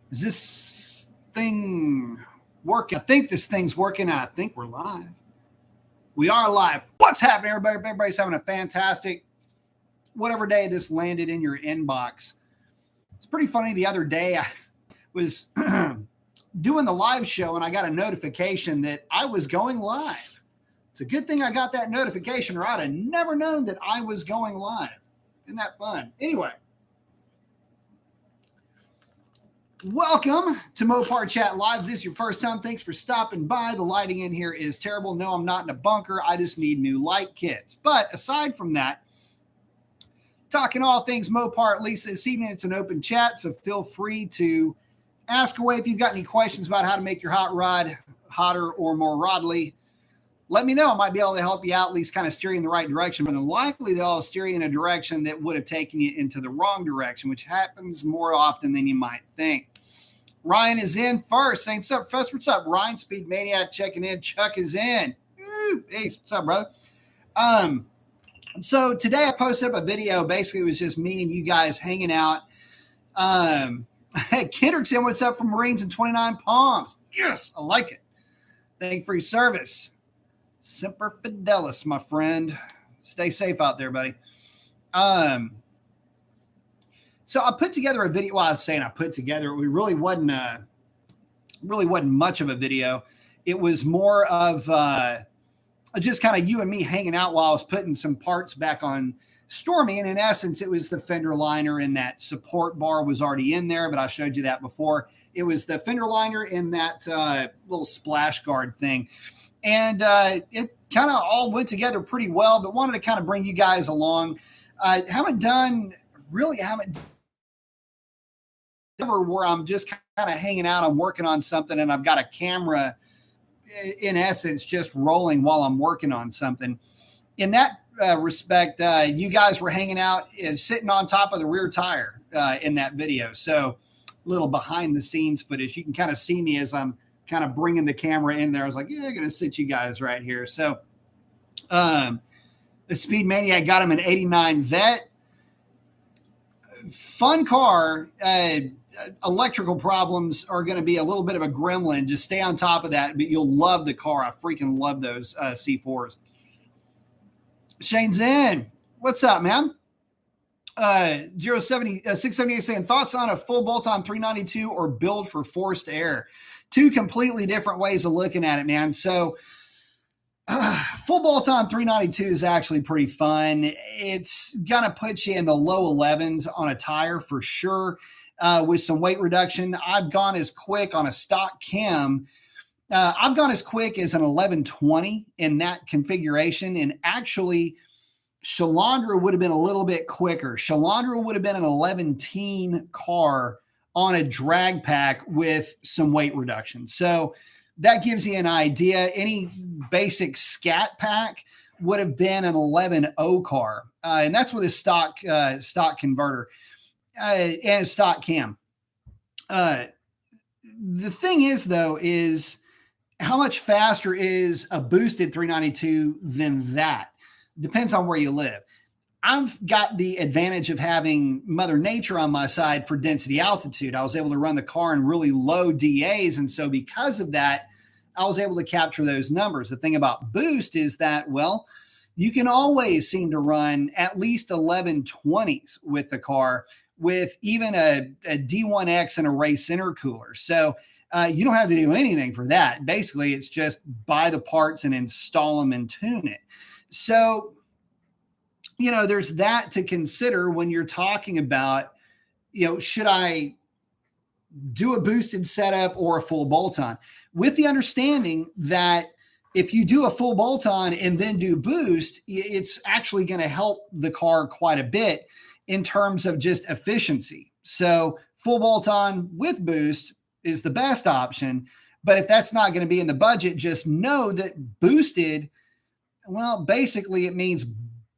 Is this thing working? I think this thing's working. I think we're live. We are live. What's happening, everybody? Everybody's having a fantastic, whatever day this landed in your inbox. It's pretty funny. The other day I was doing the live show and I got a notification that I was going live. It's a good thing I got that notification or I'd have never known that I was going live. Isn't that fun? Anyway. Welcome to Mopar Chat Live. This is your first time. Thanks for stopping by. The lighting in here is terrible. No, I'm not in a bunker. I just need new light kits. But aside from that, talking all things Mopar, at least this evening, it's an open chat, so feel free to ask away if you've got any questions about how to make your hot rod hotter or more rodly. Let me know. I might be able to help you out, at least kind of steer you in the right direction. But likely they'll steer you in a direction that would have taken you into the wrong direction, which happens more often than you might think. Ryan is in first. Saying, what's up, Professor? What's up, Ryan? Speed Maniac checking in. Chuck is in. Woo. Hey, what's up, brother? So today I posted up a video. Basically, it was just me and you guys hanging out. Hey, Kenderton, what's up from Marines and 29 Palms? Yes, I like it. Thank you for your service. Semper Fidelis, my friend. Stay safe out there, buddy. So I put together a video. Well, I was saying I put together. It really wasn't much of a video. It was more of just kind of you and me hanging out while I was putting some parts back on Stormy. And in essence, it was the fender liner and that support bar was already in there, but I showed you that before. It was the fender liner and that little splash guard thing. And it kind of all went together pretty well, but wanted to kind of bring you guys along. I haven't done ever where I'm just kind of hanging out. I'm working on something and I've got a camera, in essence, just rolling while I'm working on something. In that respect, you guys were hanging out, sitting on top of the rear tire in that video. So a little behind the scenes footage. You can kind of see me as I'm kind of bringing the camera in there. I was like, yeah, I'm going to sit you guys right here. So the Speed Maniac got him an 89 Vet. Fun car. Electrical problems are going to be a little bit of a gremlin. Just stay on top of that, but you'll love the car. I freaking love those C4s. Shane's in. What's up, man? 678 saying, thoughts on a full bolt-on 392 or build for forced air? Two completely different ways of looking at it, man. So full bolt-on 392 is actually pretty fun. It's going to put you in the low 11s on a tire for sure with some weight reduction. I've gone as quick on a stock chem. I've gone as quick as an 1120 in that configuration. And actually, Shalandra would have been a little bit quicker. Shalandra would have been an 11-teen car on a drag pack with some weight reduction. So that gives you an idea. Any basic scat pack would have been an 11.0 car. And that's with a stock converter and stock cam. The thing is, though, is how much faster is a boosted 392 than that? Depends on where you live. I've got the advantage of having Mother Nature on my side for density altitude. I was able to run the car in really low DAs. And so because of that, I was able to capture those numbers. The thing about boost is that, well, you can always seem to run at least 1120s with the car with even a D1X and a race intercooler. So you don't have to do anything for that. Basically, it's just buy the parts and install them and tune it. So, you know, there's that to consider when you're talking about, you know, should I do a boosted setup or a full bolt-on? With the understanding that if you do a full bolt-on and then do boost, it's actually going to help the car quite a bit in terms of just efficiency. So full bolt-on with boost is the best option. But if that's not going to be in the budget, just know that boosted, well, basically it means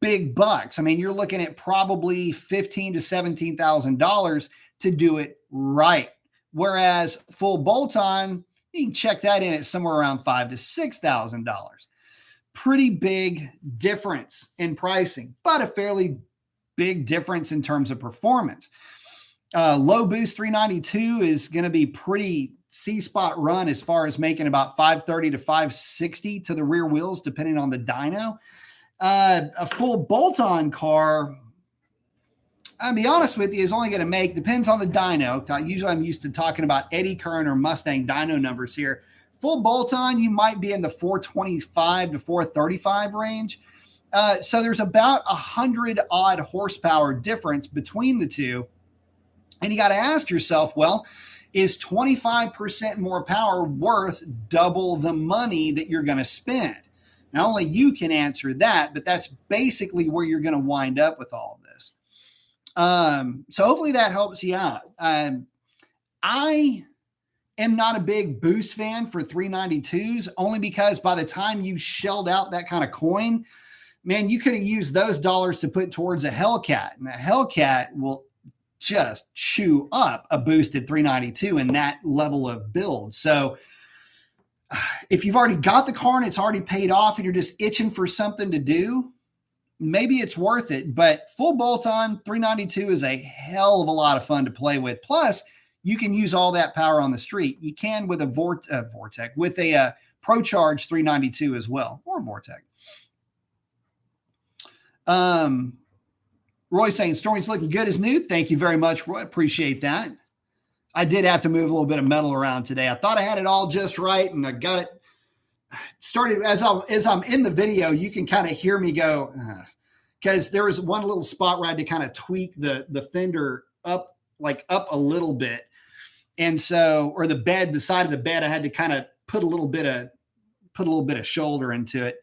big bucks. I mean, you're looking at probably $15,000 to $17,000 to do it right. Whereas full bolt-on, you can check that in at somewhere around $5,000 to $6,000. Pretty big difference in pricing, but a fairly big difference in terms of performance. Low boost 392 is going to be pretty C-spot run as far as making about 530 to 560 to the rear wheels, depending on the dyno. A full bolt-on car, I'll be honest with you, is only going to make, depends on the dyno. Usually I'm used to talking about eddy current or Mustang dyno numbers here. Full bolt-on, you might be in the 425 to 435 range. So there's about 100 odd horsepower difference between the two. And you got to ask yourself, well, is 25% more power worth double the money that you're going to spend? Now, only you can answer that, but that's basically where you're going to wind up with all of this. So hopefully that helps you out. I am not a big boost fan for 392s, only because by the time you shelled out that kind of coin, man, you could have used those dollars to put towards a Hellcat. And a Hellcat will just chew up a boosted 392 in that level of build. So if you've already got the car and it's already paid off and you're just itching for something to do, maybe it's worth it. But full bolt-on 392 is a hell of a lot of fun to play with. Plus, you can use all that power on the street. You can with a Vortec, with a ProCharge 392 as well, or Vortec. Roy saying, Stormy's looking good as new. Thank you very much, Roy. Appreciate that. I did have to move a little bit of metal around today. I thought I had it all just right, and I got it started. As I'm in the video, you can kind of hear me go, because there was one little spot where I had to kind of tweak the fender up a little bit. And so, or the side of the bed, I had to kind of put a little bit of shoulder into it.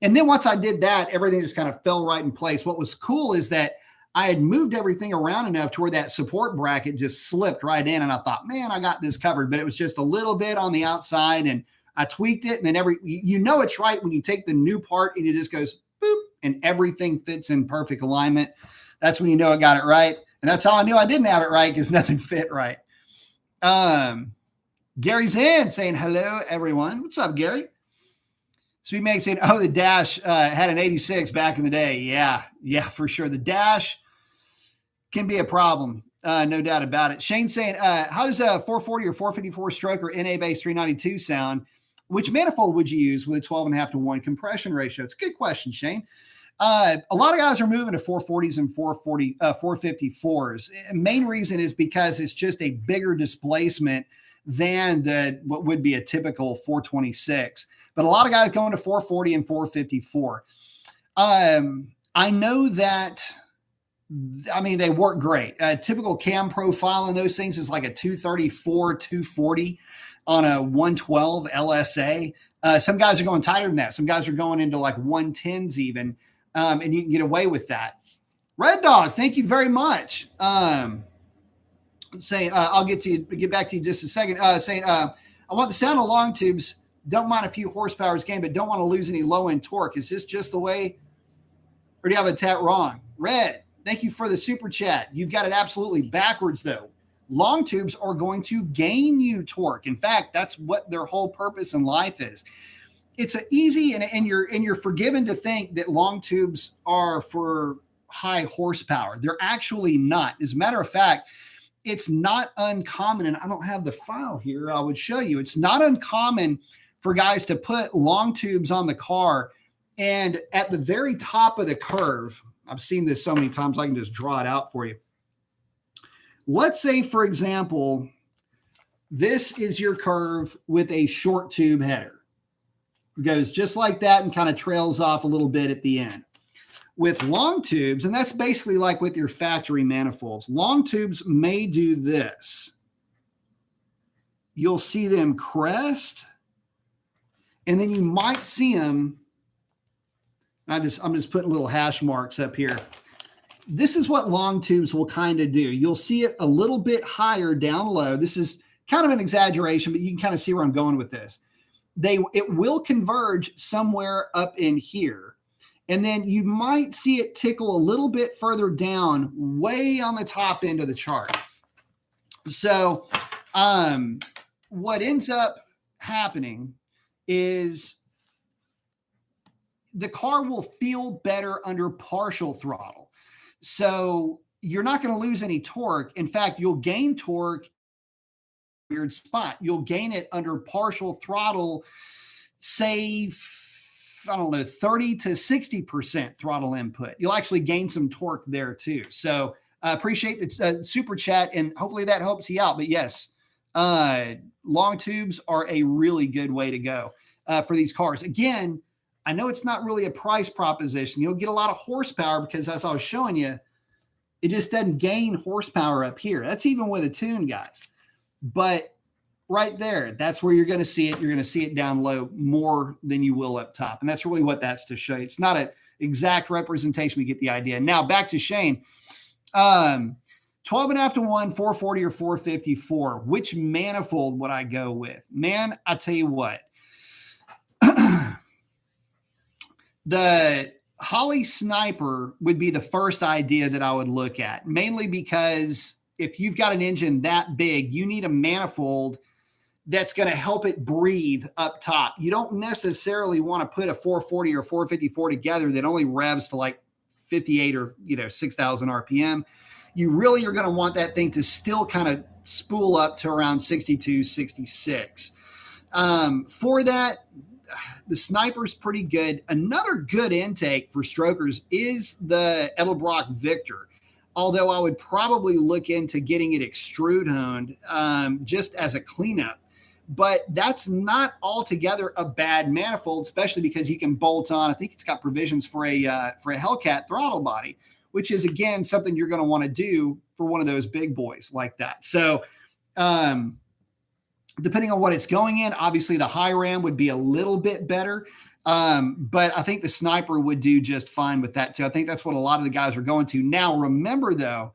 And then once I did that, everything just kind of fell right in place. What was cool is that I had moved everything around enough to where that support bracket just slipped right in. And I thought, man, I got this covered, but it was just a little bit on the outside, and I tweaked it. And then it's right when you take the new part and it just goes boop and everything fits in perfect alignment. That's when you know I got it right. And that's how I knew I didn't have it right, because nothing fit right. Gary's in saying, hello, everyone. What's up, Gary? Sweet Meg saying, oh, the Dash had an 86 back in the day. Yeah, for sure. The Dash can be a problem, no doubt about it. Shane saying, how does a 440 or 454 stroke or NA base 392 sound? Which manifold would you use with a 12.5 to 1 compression ratio? It's a good question, Shane. A lot of guys are moving to 440s and 454s. Main reason is because it's just a bigger displacement than what would be a typical 426. But a lot of guys going to 440 and 454. I know that, they work great. Typical cam profile in those things is like a 234, 240 on a 112 LSA. Some guys are going tighter than that. Some guys are going into like 110s even, and you can get away with that. Red Dog, thank you very much. I'll get back to you just a second. I want the sound of long tubes. Don't mind a few horsepower game, but don't want to lose any low-end torque. Is this just the way, or do you have a tat wrong? Red, thank you for the super chat. You've got it absolutely backwards, though. Long tubes are going to gain you torque. In fact, that's what their whole purpose in life is. It's easy, and you're forgiven to think that long tubes are for high horsepower. They're actually not. As a matter of fact, it's not uncommon, and I don't have the file here. I would show you. It's not uncommon for guys to put long tubes on the car, and at the very top of the curve, I've seen this so many times, I can just draw it out for you. Let's say, for example, this is your curve with a short tube header. It goes just like that and kind of trails off a little bit at the end. With long tubes, and that's basically like with your factory manifolds, long tubes may do this. You'll see them crest, and then you might see them. I'm just putting little hash marks up here. This is what long tubes will kind of do. You'll see it a little bit higher down low. This is kind of an exaggeration, but you can kind of see where I'm going with this. It will converge somewhere up in here. And then you might see it tickle a little bit further down, way on the top end of the chart. So what ends up happening is the car will feel better under partial throttle. So you're not going to lose any torque. In fact, you'll gain torque weird spot. You'll gain it under partial throttle, say, I don't know, 30 to 60% throttle input. You'll actually gain some torque there too. So appreciate the super chat, and hopefully that helps you out. But yes, long tubes are a really good way to go for these cars. Again, I know it's not really a price proposition. You'll get a lot of horsepower because, as I was showing you, it just doesn't gain horsepower up here. That's even with a tune, guys. But right there, that's where you're going to see it. You're going to see it down low more than you will up top. And that's really what that's to show you. It's not an exact representation. We get the idea. Now back to Shane. 12.5 to 1, 440 or 454. Which manifold would I go with? Man, I tell you what. The Holley Sniper would be the first idea that I would look at, mainly because if you've got an engine that big, you need a manifold that's going to help it breathe up top. You don't necessarily want to put a 440 or 454 together that only revs to like 58 or 6,000 RPM. You really are going to want that thing to still kind of spool up to around 62, 66. For that, the Sniper's pretty good. Another good intake for strokers is the Edelbrock Victor, although I would probably look into getting it extrude honed just as a cleanup. But that's not altogether a bad manifold, especially because you can bolt on. I think it's got provisions for a Hellcat throttle body, which is, again, something you're going to want to do for one of those big boys like that. So depending on what it's going in, obviously the high ram would be a little bit better. But I think the Sniper would do just fine with that too. I think that's what a lot of the guys are going to. Now, remember though,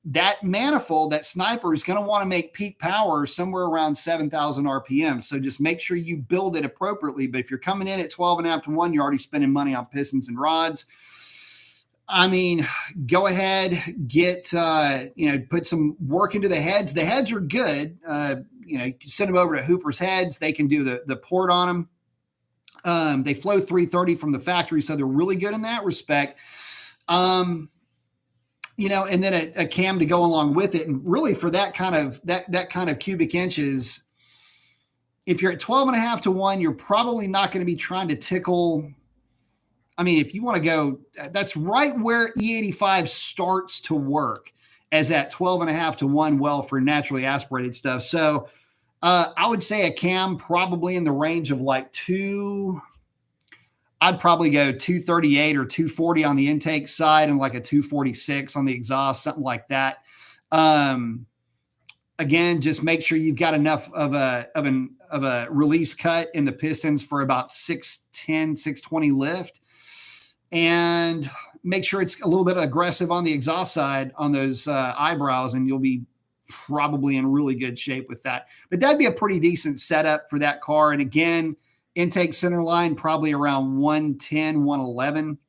that manifold, that Sniper is going to want to make peak power somewhere around 7,000 RPM. So just make sure you build it appropriately. But if you're coming in at 12.5 to 1, you're already spending money on pistons and rods. I mean, go ahead, get, put some work into the heads. The heads are good. You can send them over to Hooper's Heads. They can do the port on them. They flow 330 from the factory, so they're really good in that respect. And then a cam to go along with it. And really for that kind of cubic inches, if you're at 12.5 to 1, you're probably not going to be trying to tickle. I mean, if you want to go, that's right where E85 starts to work, as at 12.5 to 1 well for naturally aspirated stuff. So I would say a cam probably in the range of like I'd probably go 238 or 240 on the intake side and like a 246 on the exhaust, something like that. Again, just make sure you've got enough of a release cut in the pistons for about 610, 620 lift. And make sure it's a little bit aggressive on the exhaust side on those eyebrows, and you'll be probably in really good shape with that. But that'd be a pretty decent setup for that car. And again, intake center line probably around 110, 111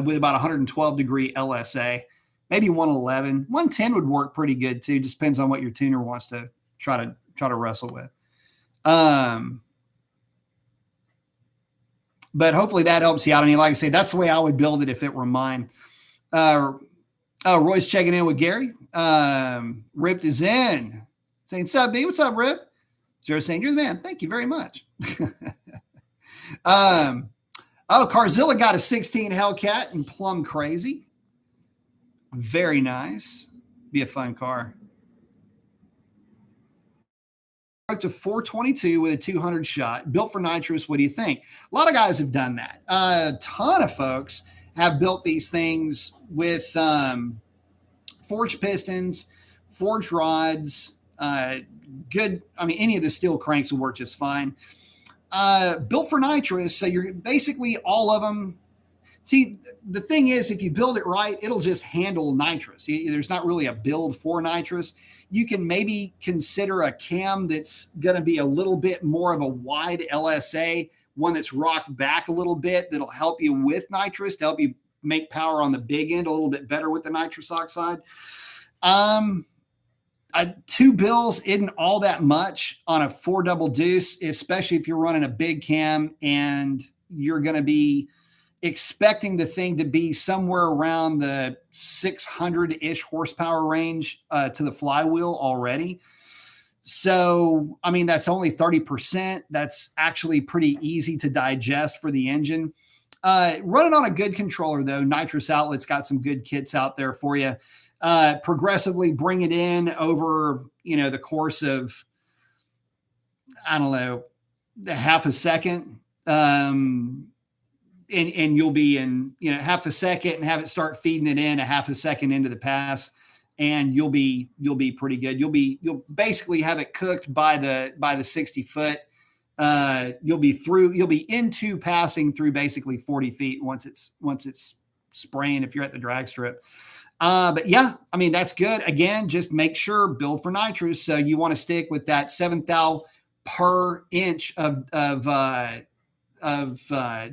with about 112 degree LSA, maybe 111. 110 would work pretty good too. Just depends on what your tuner wants to try to wrestle with. But hopefully that helps you out. I mean, like I say, that's the way I would build it if it were mine. Roy's checking in with Gary. Rift is in. Saying, what's up, B? What's up, Rift? Zero saying, you're the man. Thank you very much. Carzilla got a 16 Hellcat and plumb crazy. Very nice. Be a fun car. To 422 with a 200 shot, built for nitrous. What do you think? A lot of guys have done that. A ton of folks have built these things with forged pistons, forged rods, good. I mean, any of the steel cranks will work just fine. Built for nitrous. So you're basically all of them. See, the thing is, if you build it right, it'll just handle nitrous. There's not really a build for nitrous. You can maybe consider a cam that's going to be a little bit more of a wide LSA, one that's rocked back a little bit, that'll help you with nitrous, to help you make power on the big end a little bit better with the nitrous oxide. 2 bills isn't all that much on a 4 double deuce, especially if you're running a big cam and you're going to be expecting the thing to be somewhere around the 600-ish horsepower range to the flywheel already. So, I mean, that's only 30%. That's actually pretty easy to digest for the engine. Running on a good controller, though. Nitrous Outlet's got some good kits out there for you. Progressively bring it in over, the course of, I don't know, half a second. And you'll be in, half a second and have it start feeding it in a half a second into the pass. And you'll be pretty good. You'll basically have it cooked by the 60 foot. You'll be into passing through basically 40 feet once it's spraying if you're at the drag strip. But yeah, I mean, that's good. Again, just make sure build for nitrous. So you want to stick with that 7th thou per inch of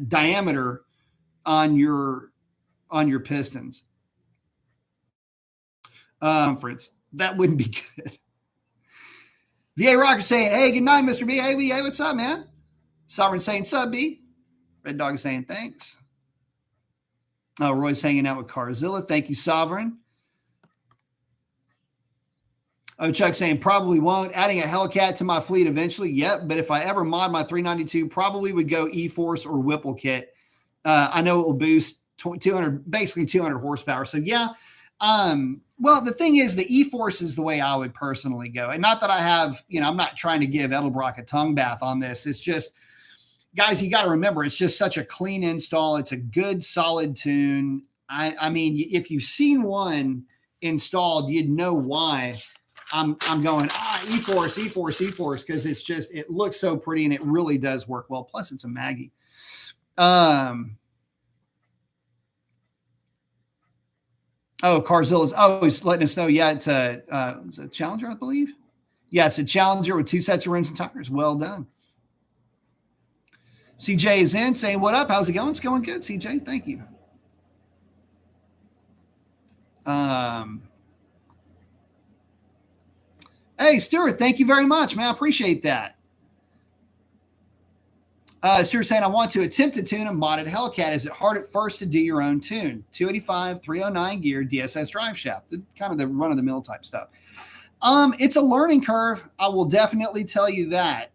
diameter on your pistons. Conference. That wouldn't be good. VA Rocker saying, hey, good night, Mr. B. Hey, VA, what's up, man? Sovereign saying, sub B. Red Dog is saying, thanks. Oh, Roy's hanging out with Carzilla. Thank you, Sovereign. Oh, Chuck saying, probably won't. Adding a Hellcat to my fleet eventually. Yep, but if I ever mod my 392, probably would go E-Force or Whipple kit. I know it will boost 200 horsepower. So, yeah. Well, the thing is, the E-Force is the way I would personally go. And not that I have, I'm not trying to give Edelbrock a tongue bath on this. It's just, guys, you got to remember, it's just such a clean install. It's a good, solid tune. I mean, if you've seen one installed, you'd know why I'm going, E-Force, E-Force, E-Force, because it looks so pretty and it really does work well. Plus, it's a Maggie. Oh, Carzilla's. Oh, he's letting us know. Yeah, it's a Challenger, I believe. Yeah, it's a Challenger with 2 sets of rims and tires. Well done. CJ is in saying, what up? How's it going? It's going good, CJ. Thank you. Hey, Stuart, thank you very much, man. I appreciate that. Stuart saying, I want to attempt to tune a modded Hellcat. Is it hard at first to do your own tune? 285, 309 gear, DSS drive shaft, kind of the run-of-the-mill type stuff. It's a learning curve. I will definitely tell you that.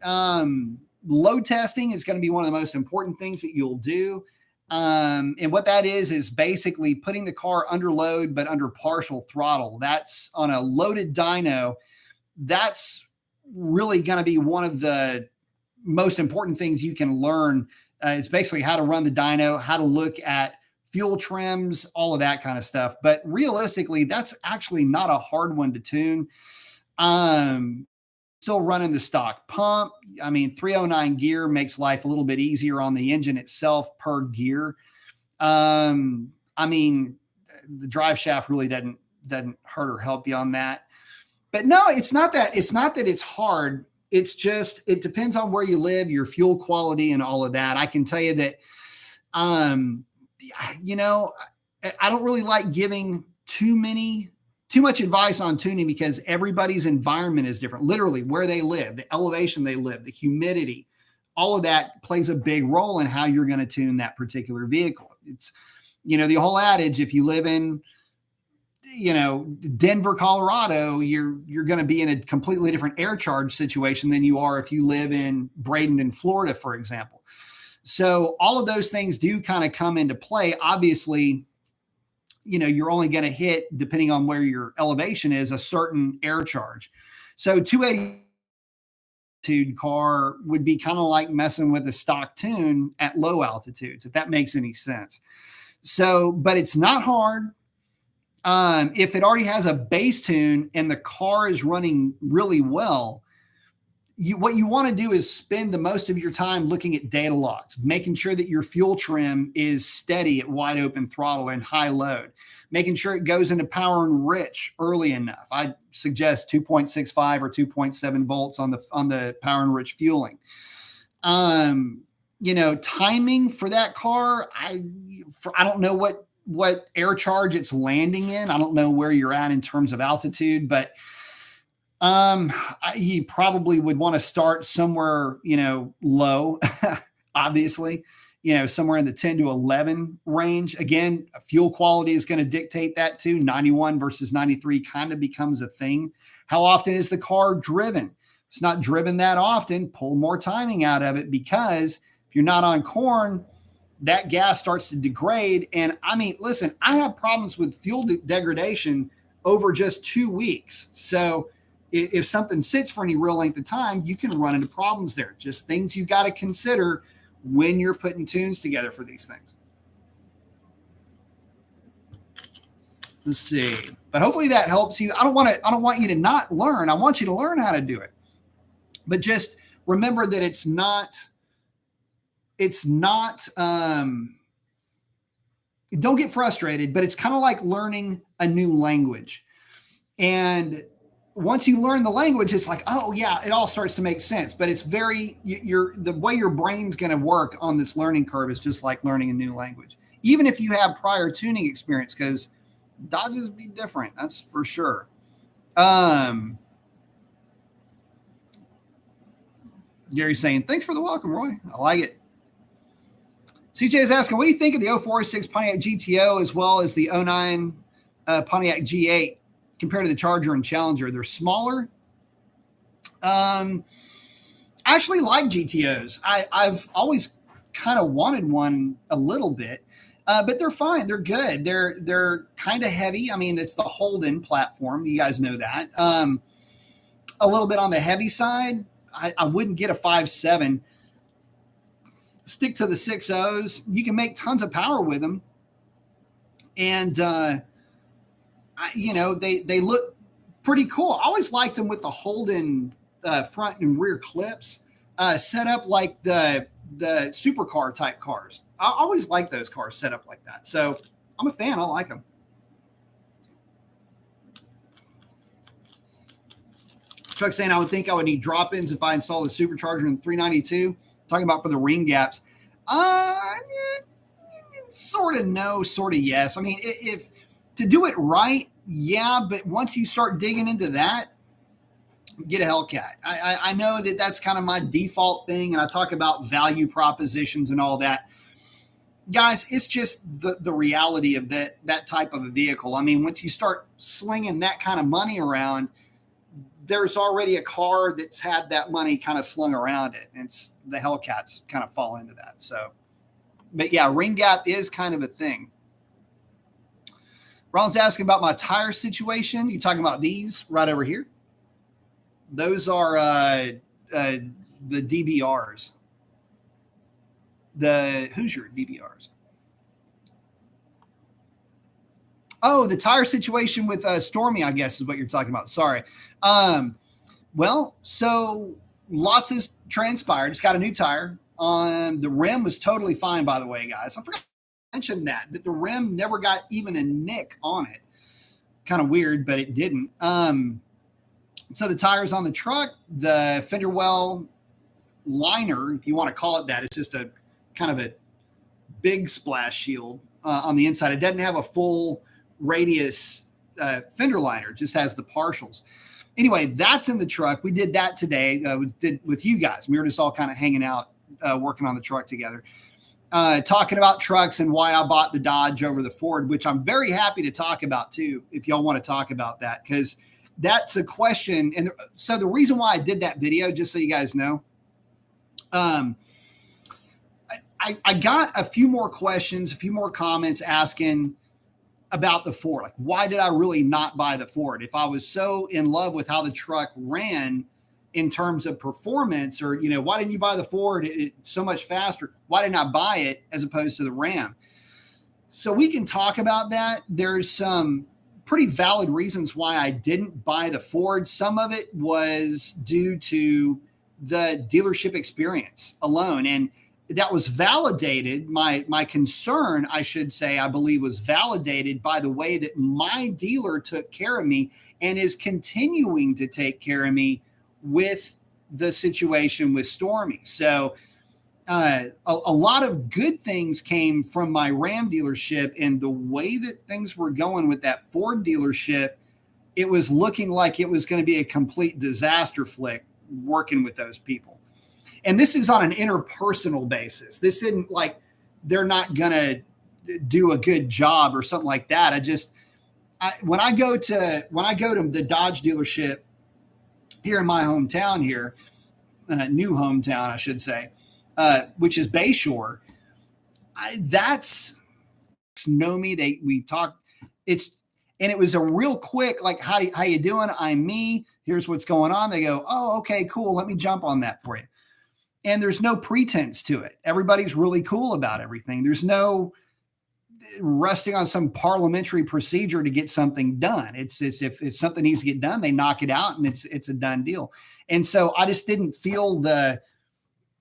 Load testing is going to be one of the most important things that you'll do. And what that is basically putting the car under load, but under partial throttle. That's on a loaded dyno. That's really going to be one of the most important things you can learn. It's basically how to run the dyno, how to look at fuel trims, all of that kind of stuff. But realistically, that's actually not a hard one to tune. Still running the stock pump. I mean, 309 gear makes life a little bit easier on the engine itself per gear. I mean, the drive shaft really doesn't hurt or help you on that. But no, it's not that it's hard. It's just, it depends on where you live, your fuel quality and all of that. I can tell you that, I don't really like giving too much advice on tuning because everybody's environment is different. Literally where they live, the elevation they live, the humidity, all of that plays a big role in how you're going to tune that particular vehicle. It's, the whole adage, if you live in, Denver, Colorado, you're going to be in a completely different air charge situation than you are if you live in Bradenton, Florida, for example. So all of those things do kind of come into play. Obviously, you're only going to hit, depending on where your elevation is, a certain air charge. So 280 car would be kind of like messing with a stock tune at low altitudes, if that makes any sense. So, but it's not hard. If it already has a base tune and the car is running really well, what you want to do is spend the most of your time looking at data logs, making sure that your fuel trim is steady at wide open throttle and high load, making sure it goes into power and rich early enough. I suggest 2.65 or 2.7 volts on the power and rich fueling. Timing for that car, I don't know what air charge it's landing in. I don't know where you're at in terms of altitude, but you probably would want to start somewhere, low, obviously, somewhere in the 10 to 11 range. Again, fuel quality is going to dictate that too. 91 versus 93 kind of becomes a thing. How often is the car driven? It's not driven that often. Pull more timing out of it, because if you're not on corn, that gas starts to degrade. And I mean, listen, I have problems with fuel degradation over just 2 weeks. So if something sits for any real length of time, you can run into problems there. Just things you got to consider when you're putting tunes together for these things. Let's see. But hopefully that helps you. I don't want you to not learn. I want you to learn how to do it. But just remember that it's not don't get frustrated, but it's kind of like learning a new language. And once you learn the language, it's like, oh yeah, it all starts to make sense. But it's the way your brain's going to work on this learning curve is just like learning a new language, even if you have prior tuning experience, because Dodges be different. That's for sure. Gary's saying, thanks for the welcome, Roy. I like it. CJ is asking, what do you think of the 0406 Pontiac GTO as well as the 09 Pontiac G8 compared to the Charger and Challenger? They're smaller. I actually like GTOs. I've always kind of wanted one a little bit, but they're fine. They're good. They're kind of heavy. I mean, it's the Holden platform. You guys know that. A little bit on the heavy side. I wouldn't get a 5.7. Stick to the 6.0s. You can make tons of power with them. And, they look pretty cool. I always liked them with the Holden front and rear clips set up like the supercar type cars. I always like those cars set up like that. So I'm a fan. I like them. Chuck saying, I would think I would need drop-ins if I installed a supercharger in the 392. Talking about for the ring gaps. Sort of no, sort of yes. I mean, if to do it right, yeah, but once you start digging into that, get a Hellcat. I know that that's kind of my default thing, and I talk about value propositions and all that. Guys, it's just the reality of that type of a vehicle. I mean, once you start slinging that kind of money around, there's already a car that's had that money kind of slung around it. And it's the Hellcats kind of fall into that. So, but yeah, ring gap is kind of a thing. Ron's asking about my tire situation. You talking about these right over here? Those are the DBRs. The Hoosier DBRs. Oh, the tire situation with Stormy, I guess is what you're talking about. Sorry. Well, so lots has transpired. It's got a new tire. The rim was totally fine, by the way, guys. I forgot to mention that the rim never got even a nick on it. Kind of weird, but it didn't. So the tires on the truck, the fender well liner, if you want to call it that, it's just a kind of a big splash shield on the inside. It doesn't have a full radius fender liner, it just has the partials. Anyway, that's in the truck. We did that today. We did with you guys. We were just all kind of hanging out, working on the truck together, talking about trucks and why I bought the Dodge over the Ford, which I'm very happy to talk about too, if y'all want to talk about that, because that's a question. And so the reason why I did that video, just so you guys know, I got a few more questions, a few more comments asking about the Ford. Like, why did I really not buy the Ford? If I was so in love with how the truck ran in terms of performance, or, why didn't you buy the Ford? It's so much faster. Why didn't I buy it as opposed to the Ram? So we can talk about that. There's some pretty valid reasons why I didn't buy the Ford. Some of it was due to the dealership experience alone. And that was validated. My concern, I should say, I believe was validated by the way that my dealer took care of me and is continuing to take care of me with the situation with Stormy. So a lot of good things came from my Ram dealership, and the way that things were going with that Ford dealership, it was looking like it was going to be a complete disaster flick working with those people. And this is on an interpersonal basis. This isn't like they're not going to do a good job or something like that. When I go to the Dodge dealership here in my hometown here, new hometown, I should say, which is Bayshore, that's Stormy. We talked. And it was a real quick, like, how you doing? I'm me. Here's what's going on. They go, oh, okay, cool. Let me jump on that for you. And there's no pretense to it. Everybody's really cool about everything. There's no resting on some parliamentary procedure to get something done. It's if something needs to get done, they knock it out and it's a done deal. And so I just didn't feel the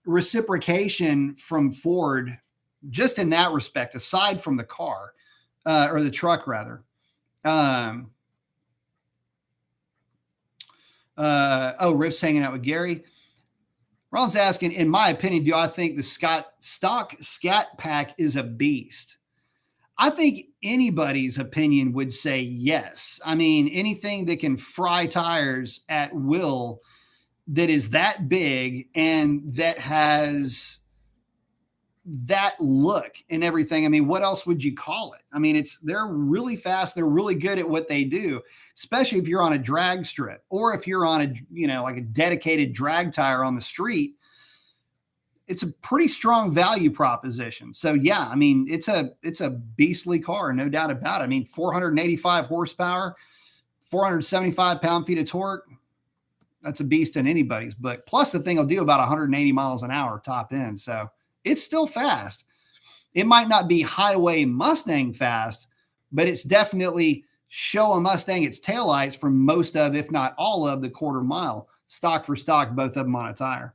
reciprocation from Ford just in that respect, aside from the car or the truck rather. Riff's hanging out with Gary. Ron's asking, in my opinion, do I think the stock Scat Pack is a beast? I think anybody's opinion would say yes. I mean, anything that can fry tires at will that is that big and that has that look and everything. I mean, what else would you call it? I mean, they're really fast. They're really good at what they do, especially if you're on a drag strip or if you're on like a dedicated drag tire on the street. It's a pretty strong value proposition. So yeah, I mean, it's a beastly car, no doubt about it. I mean, 485 horsepower, 475 pound-feet of torque. That's a beast in anybody's book. Plus the thing will do about 180 miles an hour top end. So it's still fast. It might not be highway Mustang fast, but it's definitely show a Mustang its taillights for most of, if not all of, the quarter mile, stock for stock, both of them on a tire.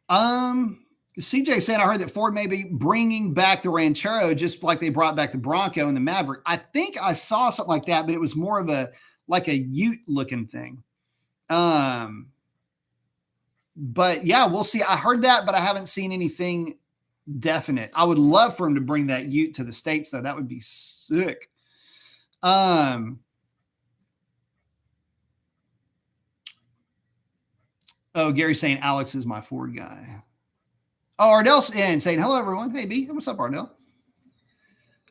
CJ saying, I heard that Ford may be bringing back the Ranchero just like they brought back the Bronco and the Maverick. I think I saw something like that, but it was more of a Ute looking thing. But yeah, we'll see. I heard that, but I haven't seen anything definite. I would love for him to bring that Ute to the States though. That would be sick. Oh, Gary's saying Alex is my Ford guy. Oh, Ardell's in saying, hello, everyone. Hey, B. What's up, Ardell?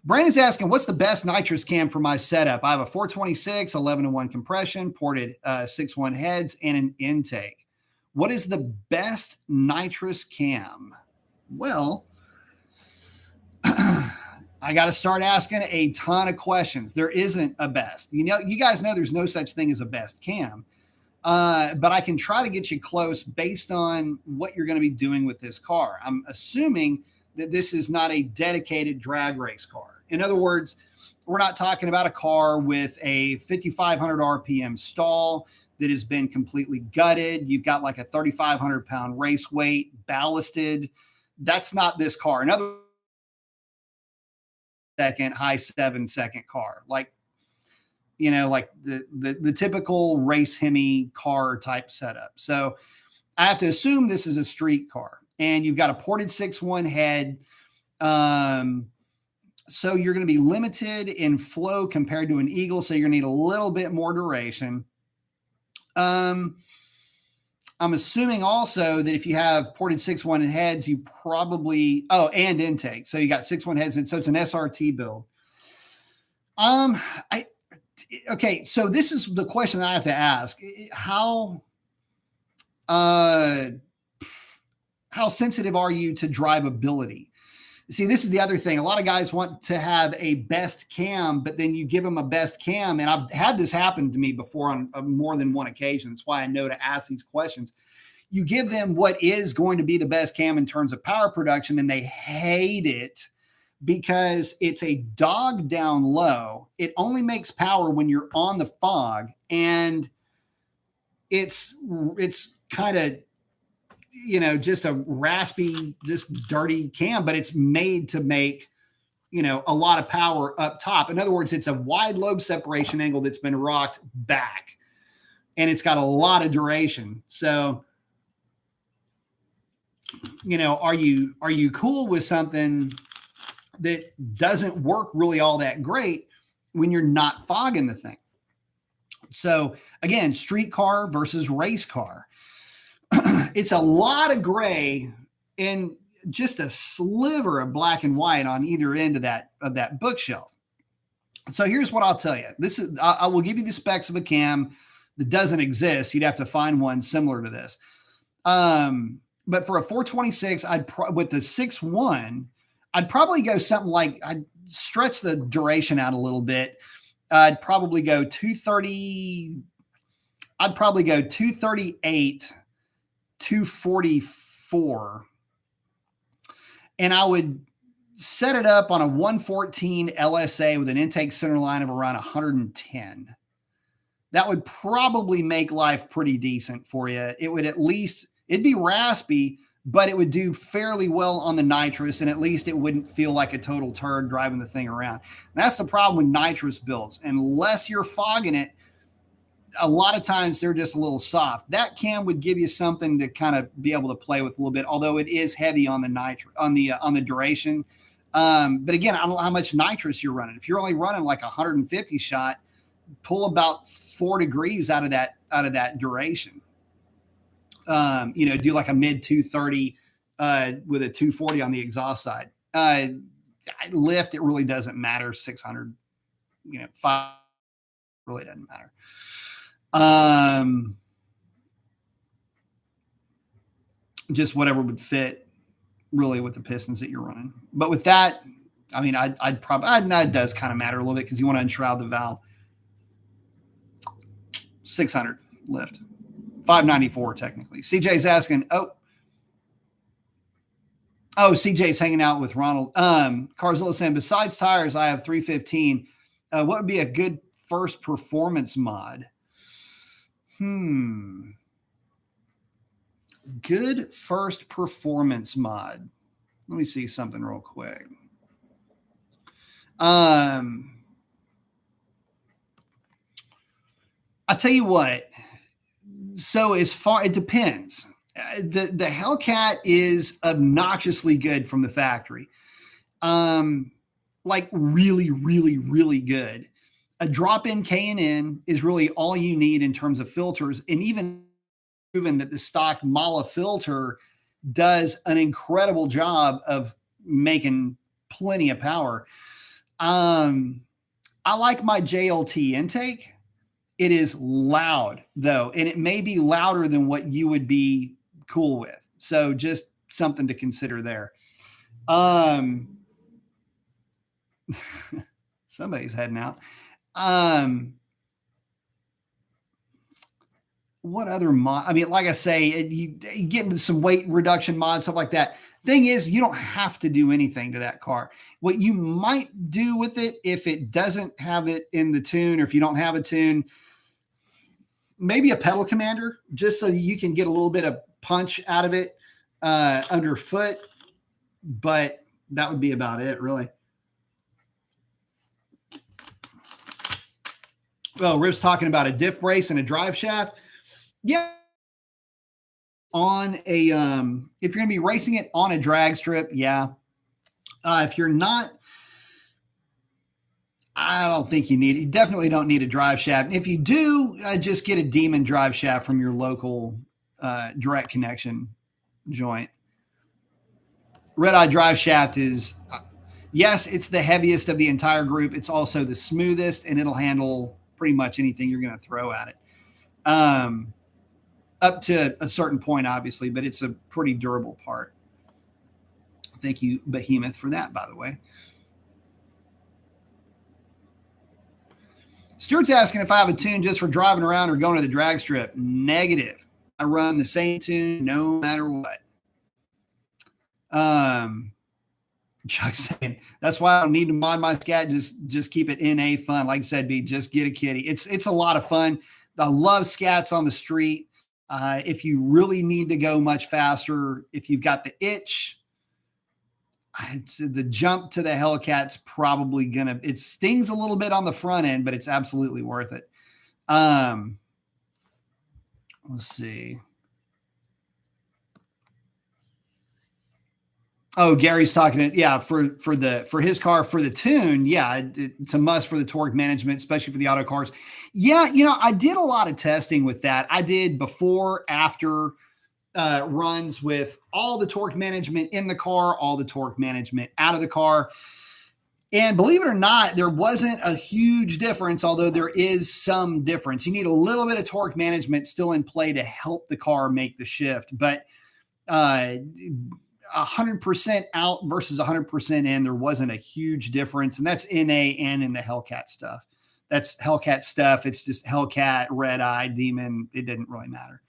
Brandon's asking, what's the best nitrous cam for my setup? I have a 426, 11-to-1 compression, ported 6.1 heads, and an intake. What is the best nitrous cam? Well, I got to start asking a ton of questions. There isn't a best. You guys know there's no such thing as a best cam. But I can try to get you close based on what you're going to be doing with this car. I'm assuming that this is not a dedicated drag race car. In other words, we're not talking about a car with a 5,500 RPM stall that has been completely gutted. You've got like a 3,500 pound race weight, ballasted. That's not this car. Another high 7-second car, like the typical race Hemi car type setup. So I have to assume this is a street car, and you've got a ported 6.1 head. So you're going to be limited in flow compared to an Eagle. So you're going to need a little bit more duration. I'm assuming also that if you have ported 6.1 heads, you probably, and intake. So you got 6.1 heads. And so it's an SRT build. Okay, so this is the question that I have to ask. How sensitive are you to drivability? See, this is the other thing. A lot of guys want to have a best cam, but then you give them a best cam. And I've had this happen to me before on more than one occasion. That's why I know to ask these questions. You give them what is going to be the best cam in terms of power production, and they hate it because it's a dog down low. It only makes power when you're on the fog, and it's kind of, just a raspy, just dirty cam, but it's made to make, a lot of power up top. In other words, it's a wide lobe separation angle that's been rocked back, and it's got a lot of duration. So, are you cool with something that doesn't work really all that great when you're not fogging the thing? So again, street car versus race car. It's a lot of gray. And just a sliver of black and white on either end of that bookshelf. So here's what I'll tell you. I will give you the specs of a cam that doesn't exist. You'd have to find one similar to this. But for a 426, with the 6.1, I'd probably go something like, I'd stretch the duration out a little bit. I'd probably go 230. I'd probably go 238, 244. And I would set it up on a 114 LSA with an intake center line of around 110. That would probably make life pretty decent for you. It would it'd be raspy, but it would do fairly well on the nitrous, and at least it wouldn't feel like a total turd driving the thing around. And that's the problem with nitrous builds. Unless you're fogging it, a lot of times they're just a little soft. That cam would give you something to kind of be able to play with a little bit, although it is heavy on the on the duration. But again, I don't know how much nitrous you're running. If you're only running like 150 shot, pull about 4 degrees out of that duration. Do like a mid 230 with a 240 on the exhaust side. Lift, it really doesn't matter. 600, 5 really doesn't matter. Just whatever would fit really with the pistons that you're running. But with that, I mean, I'd probably, it does kind of matter a little bit because you want to enshroud the valve. 600 lift, 594 technically. CJ's asking, CJ's hanging out with Ronald. Carzilla saying, besides tires, I have 315. What would be a good first performance mod? Good first performance mod. Let me see something real quick. I tell you what. So it depends. The Hellcat is obnoxiously good from the factory. Like really, really, really good. A drop-in K&N is really all you need in terms of filters, and even proven that the stock Mala filter does an incredible job of making plenty of power. I like my JLT intake. It is loud though, and it may be louder than what you would be cool with. So just something to consider there. Somebody's heading out. What other mod? I mean, like I say, you get into some weight reduction mods, stuff like that. Thing is, you don't have to do anything to that car. What you might do with it, if it doesn't have it in the tune, or if you don't have a tune, maybe a pedal commander, just so you can get a little bit of punch out of it underfoot. But that would be about it, really. Well, Rip's talking about a diff brace and a drive shaft. Yeah. On a, if you're going to be racing it on a drag strip, yeah. If you're not, I don't think you definitely don't need a drive shaft. And if you do, just get a Demon drive shaft from your local direct connection joint. Red Eye drive shaft is, yes, it's the heaviest of the entire group. It's also the smoothest, and it'll handle pretty much anything you're going to throw at it. Up to a certain point, obviously, but it's a pretty durable part. Thank you, Behemoth, for that, by the way. Stuart's asking if I have a tune just for driving around or going to the drag strip. Negative. I run the same tune no matter what. Chuck's saying that's why I don't need to mod my scat. Just keep it NA fun. Like I said, just get a kitty. It's a lot of fun. I love scats on the street. If you really need to go much faster, if you've got the itch, the jump to the Hellcat's probably it stings a little bit on the front end, but it's absolutely worth it. Let's see. Oh, Gary's talking for his car, for the tune. Yeah, it's a must for the torque management, especially for the auto cars. Yeah, I did a lot of testing with that. I did before, after runs with all the torque management in the car, all the torque management out of the car. And believe it or not, there wasn't a huge difference, although there is some difference. You need a little bit of torque management still in play to help the car make the shift. But 100% out versus 100% in, there wasn't a huge difference. And that's NA and in the Hellcat stuff. That's Hellcat stuff. It's just Hellcat, Red Eye, Demon. It didn't really matter.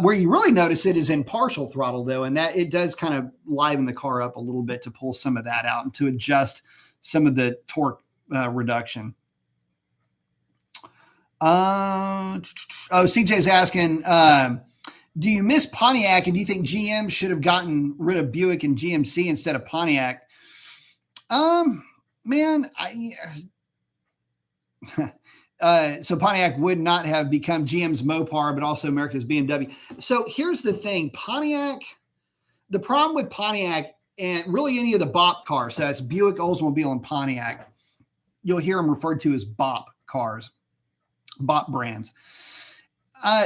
Where you really notice it is in partial throttle, though, and that it does kind of liven the car up a little bit to pull some of that out and to adjust some of the torque reduction. CJ's asking, do you miss Pontiac, and do you think GM should have gotten rid of Buick and GMC instead of Pontiac? Man, so Pontiac would not have become GM's Mopar, but also America's BMW. So here's the thing. Pontiac, the problem with Pontiac and really any of the BOP cars, so that's Buick, Oldsmobile, and Pontiac, you'll hear them referred to as BOP cars, BOP brands.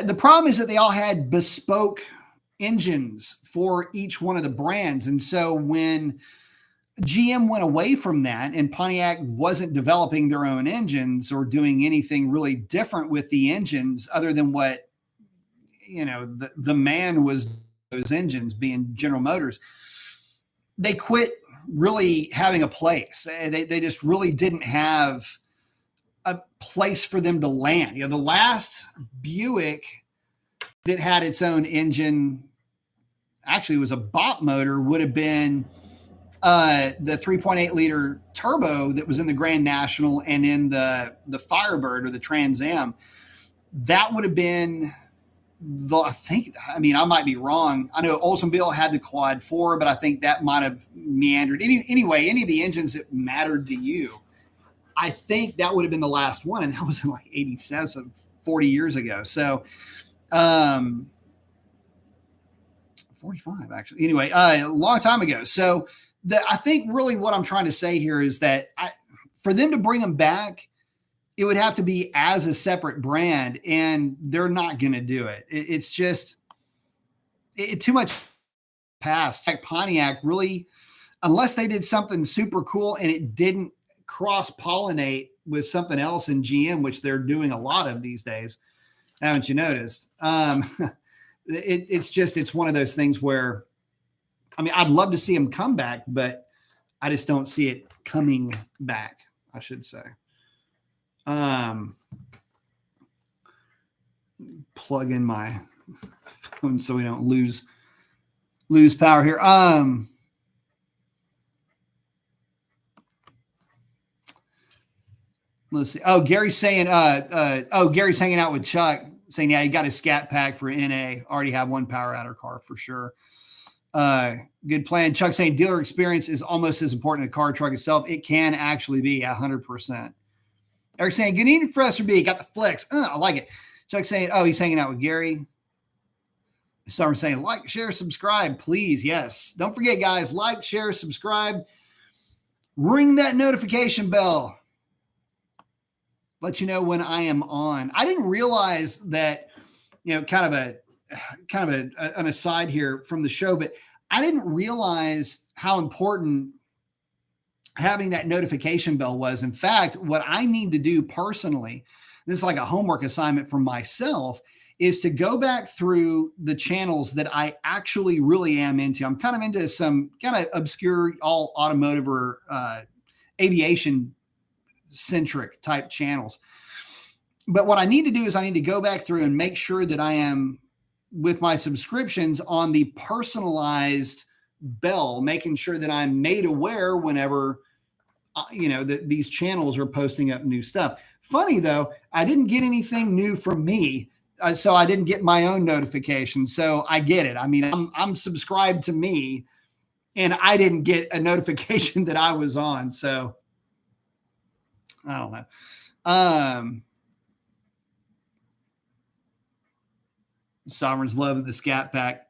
The problem is that they all had bespoke engines for each one of the brands. And so when GM went away from that and Pontiac wasn't developing their own engines or doing anything really different with the engines other than what, the man was those engines being General Motors, they quit really having a place. They just really didn't have a place for them to land. The last Buick that had its own engine, actually was a BOP motor, would have been the 3.8 liter turbo that was in the Grand National and in the Firebird or the Trans Am. That would have been I might be wrong. I know Oldsmobile had the Quad 4, but I think that might have meandered. Anyway, any of the engines that mattered to you, I think that would have been the last one. And that was in like 87, 40 years ago. So, 45 actually. Anyway, a long time ago. So I think really what I'm trying to say here is that for them to bring them back, it would have to be as a separate brand, and they're not going to do it. It's just too much past. Like Pontiac really, unless they did something super cool and it didn't cross-pollinate with something else in GM, which they're doing a lot of these days. Haven't you noticed? It's one of those things where, I'd love to see them come back, but I just don't see it coming back, I should say. Plug in my phone so we don't lose power here. Let's see. Oh, Gary's saying, Gary's hanging out with Chuck saying, yeah, he got his scat pack for NA. Already have one power outer car for sure. Good plan. Chuck saying dealer experience is almost as important as the car truck itself. It can actually be 100%. Eric saying, good evening, Professor B. Got the flex. I like it. Chuck saying, oh, he's hanging out with Gary. Someone saying, like, share, subscribe, please. Yes. Don't forget, guys, like, share, subscribe. Ring that notification bell. Let you know when I am on. I didn't realize that, kind of an aside here from the show, but I didn't realize how important having that notification bell was. In fact, what I need to do personally, this is like a homework assignment for myself, is to go back through the channels that I actually really am into. I'm kind of into some kind of obscure, all automotive or aviation centric type channels. But what I need to do is I need to go back through and make sure that I am with my subscriptions on the personalized bell, making sure that I'm made aware whenever, these channels are posting up new stuff. Funny though, I didn't get anything new from me. So I didn't get my own notification. So I get it. I'm subscribed to me and I didn't get a notification that I was on. So I don't know. Sovereign's loving the scat pack.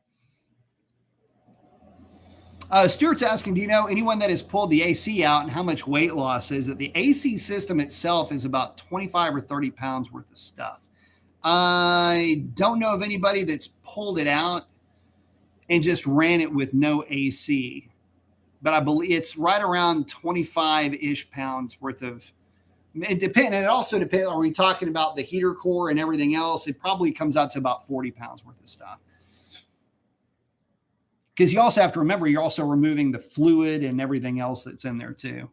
Stuart's asking, do you know anyone that has pulled the AC out and how much weight loss is it? The AC system itself is about 25 or 30 pounds worth of stuff. I don't know of anybody that's pulled it out. and just ran it with no AC. But I believe it's right around 25-ish pounds worth of. It depends. It also depends. Are we talking about the heater core and everything else? It probably comes out to about 40 pounds worth of stuff. Because you also have to remember, you're also removing the fluid and everything else that's in there too.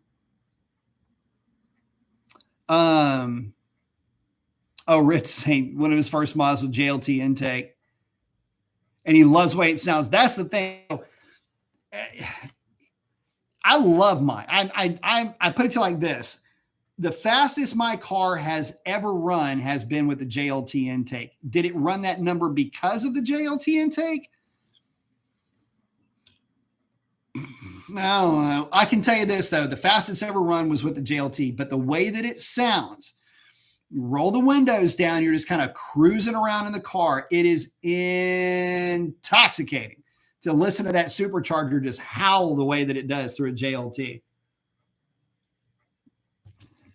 Oh, Rich saying one of his first models with JLT intake, and he loves the way it sounds. That's the thing. I love mine. I put it to you like this: the fastest my car has ever run has been with the JLT intake. Did it run that number because of the JLT intake? No, I can tell you this though: the fastest ever run was with the JLT. But the way that it sounds, you roll the windows down, you're just kind of cruising around in the car. It is intoxicating to listen to that supercharger just howl the way that it does through a JLT.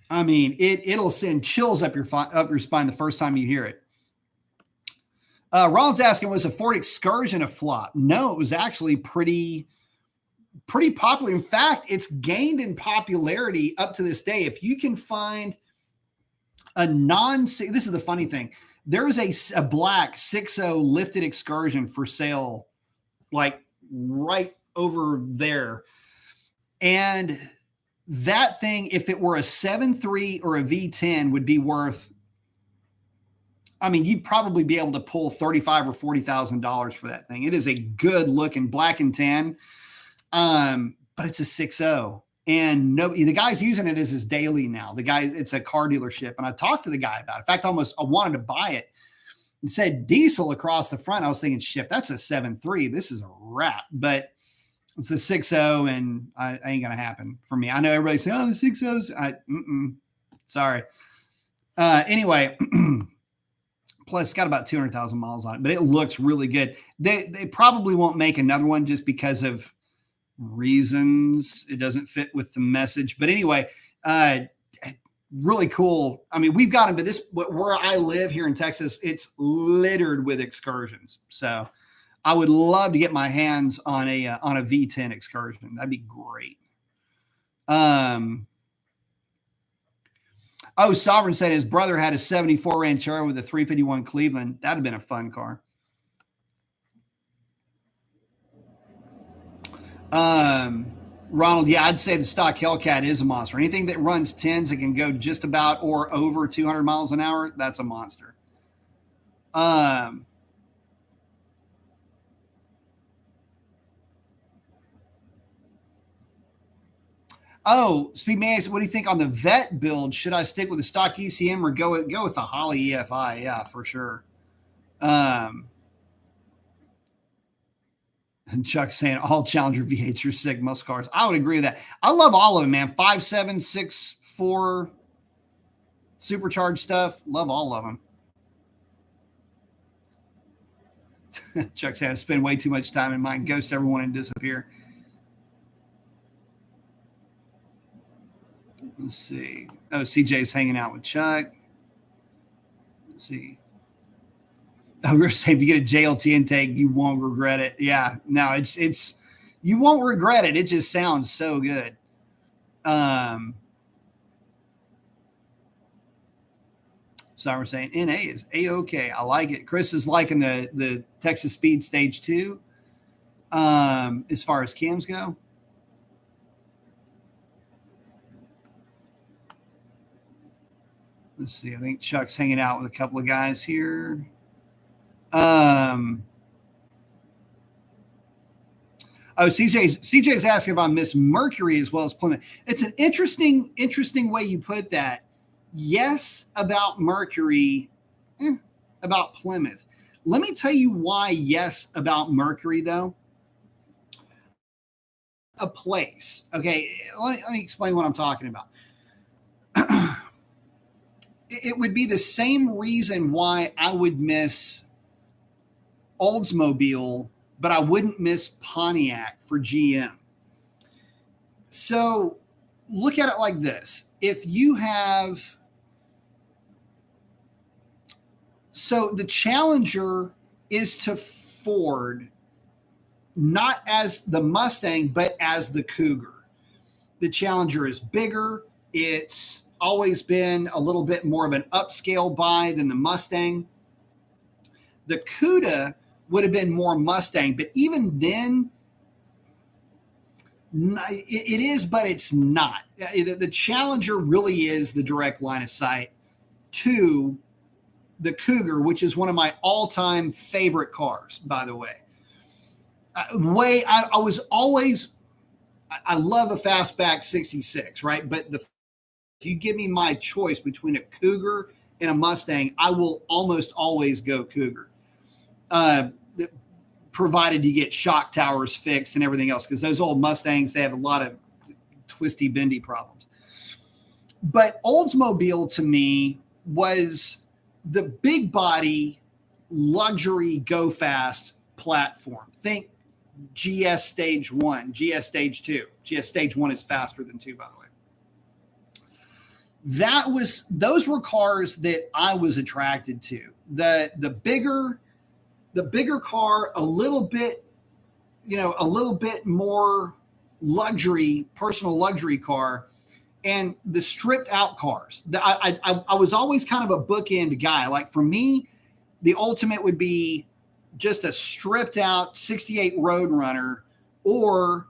I mean, it'll send chills up your spine the first time you hear it. Ron's asking, was a Ford Excursion a flop? No, it was actually pretty popular. In fact, it's gained in popularity up to this day. If you can find a this is the funny thing. There is a black 6.0 lifted Excursion for sale, like right over there. And that thing, if it were a 7.3 or a V10, would be worth, I mean, you'd probably be able to pull $35,000 or $40,000 for that thing. It is a good looking black and tan, but it's a 6.0. And the guy's using it as his daily now. The guy, it's a car dealership. And I talked to the guy about it. In fact, I wanted to buy it. It said diesel across the front. I was thinking, shit, that's a 7.3. This is a wrap. But it's the 6.0, and I ain't going to happen for me. I know everybody say, oh, the 6.0s. Sorry. Anyway, plus it's got about 200,000 miles on it, but it looks really good. They probably won't make another one just because of reasons. It doesn't fit with the message. But anyway, really cool. I mean, we've got them, but where I live here in Texas, it's littered with Excursions. So I would love to get my hands on a V10 Excursion. That'd be great. Sovereign said his brother had a 74 Ranchero with a 351 Cleveland. That'd have been a fun car. Ronald, yeah, I'd say the stock Hellcat is a monster. Anything that runs 10s that can go just about or over 200 miles an hour, that's a monster. Speed Man, what do you think on the vet build? Should I stick with the stock ECM or go with the Holley EFI? Yeah, for sure. And Chuck's saying all Challenger V8s are sick muscle cars. I would agree with that. I love all of them, man. 5.7, 6.4 supercharged stuff. Love all of them. Chuck's saying I spend way too much time in mine. Ghost everyone and disappear. Let's see. Oh, CJ's hanging out with Chuck. Let's see. We were saying if you get a JLT intake, you won't regret it. Yeah, no, it's you won't regret it. It just sounds so good. So we're saying NA is A-OK. I like it. Chris is liking the Texas Speed Stage 2 as far as cams go. Let's see. I think Chuck's hanging out with a couple of guys here. CJ's asking if I miss Mercury as well as Plymouth. It's an interesting way you put that. Yes, about Mercury, about Plymouth. Let me tell you why yes about Mercury, though. A place. Okay, let me explain what I'm talking about. It would be the same reason why I would miss Oldsmobile, but I wouldn't miss Pontiac for GM. So look at it like this. If you have, so the Challenger is to Ford not as the Mustang, but as the Cougar. The Challenger is bigger. It's always been a little bit more of an upscale buy than the Mustang. The Cuda would have been more Mustang, but even then, it is, but it's not. The Challenger really is the direct line of sight to the Cougar, which is one of my all-time favorite cars, by the way. I was always, I love a fastback 66, right? But if you give me my choice between a Cougar and a Mustang, I will almost always go Cougar. Provided you get shock towers fixed and everything else, because those old Mustangs, they have a lot of twisty, bendy problems. But Oldsmobile to me was the big body, luxury, go fast platform. Think GS Stage 1, GS Stage 2. GS Stage 1 is faster than 2, by the way. Those were cars that I was attracted to. The bigger car, a little bit more luxury, personal luxury car, and the stripped out cars. I was always kind of a bookend guy. Like for me, the ultimate would be just a stripped out 68 Roadrunner or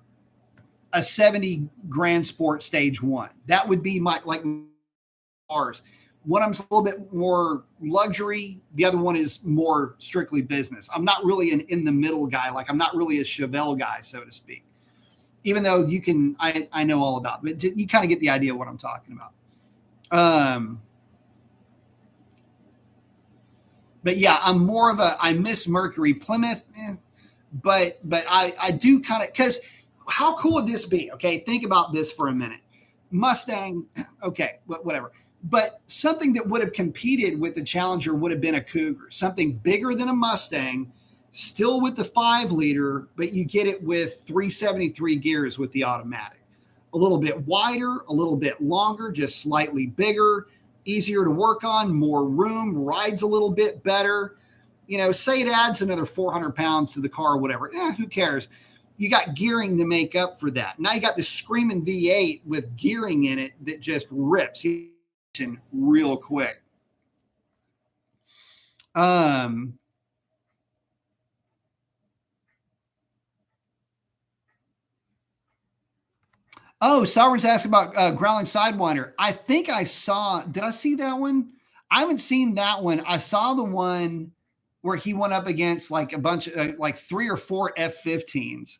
a 70 Grand Sport Stage 1. That would be my cars. One of them's a little bit more luxury. The other one is more strictly business. I'm not really an in the middle guy. Like I'm not really a Chevelle guy, so to speak. Even though I know all about it, but you kind of get the idea of what I'm talking about. But yeah, I miss Mercury Plymouth, but I do kind of, because how cool would this be? Okay, think about this for a minute. Mustang, okay, whatever. But something that would have competed with the Challenger would have been a Cougar, something bigger than a Mustang, still with the 5-liter, but you get it with 373 gears with the automatic. A little bit wider, a little bit longer, just slightly bigger, easier to work on, more room, rides a little bit better. Say it adds another 400 pounds to the car or whatever. Who cares? You got gearing to make up for that. Now you got this screaming V8 with gearing in it that just rips real quick. Sovereign's asking about Growling Sidewinder. I think did I see that one? I haven't seen that one. I saw the one where he went up against like a bunch of like 3 or 4 F-15s.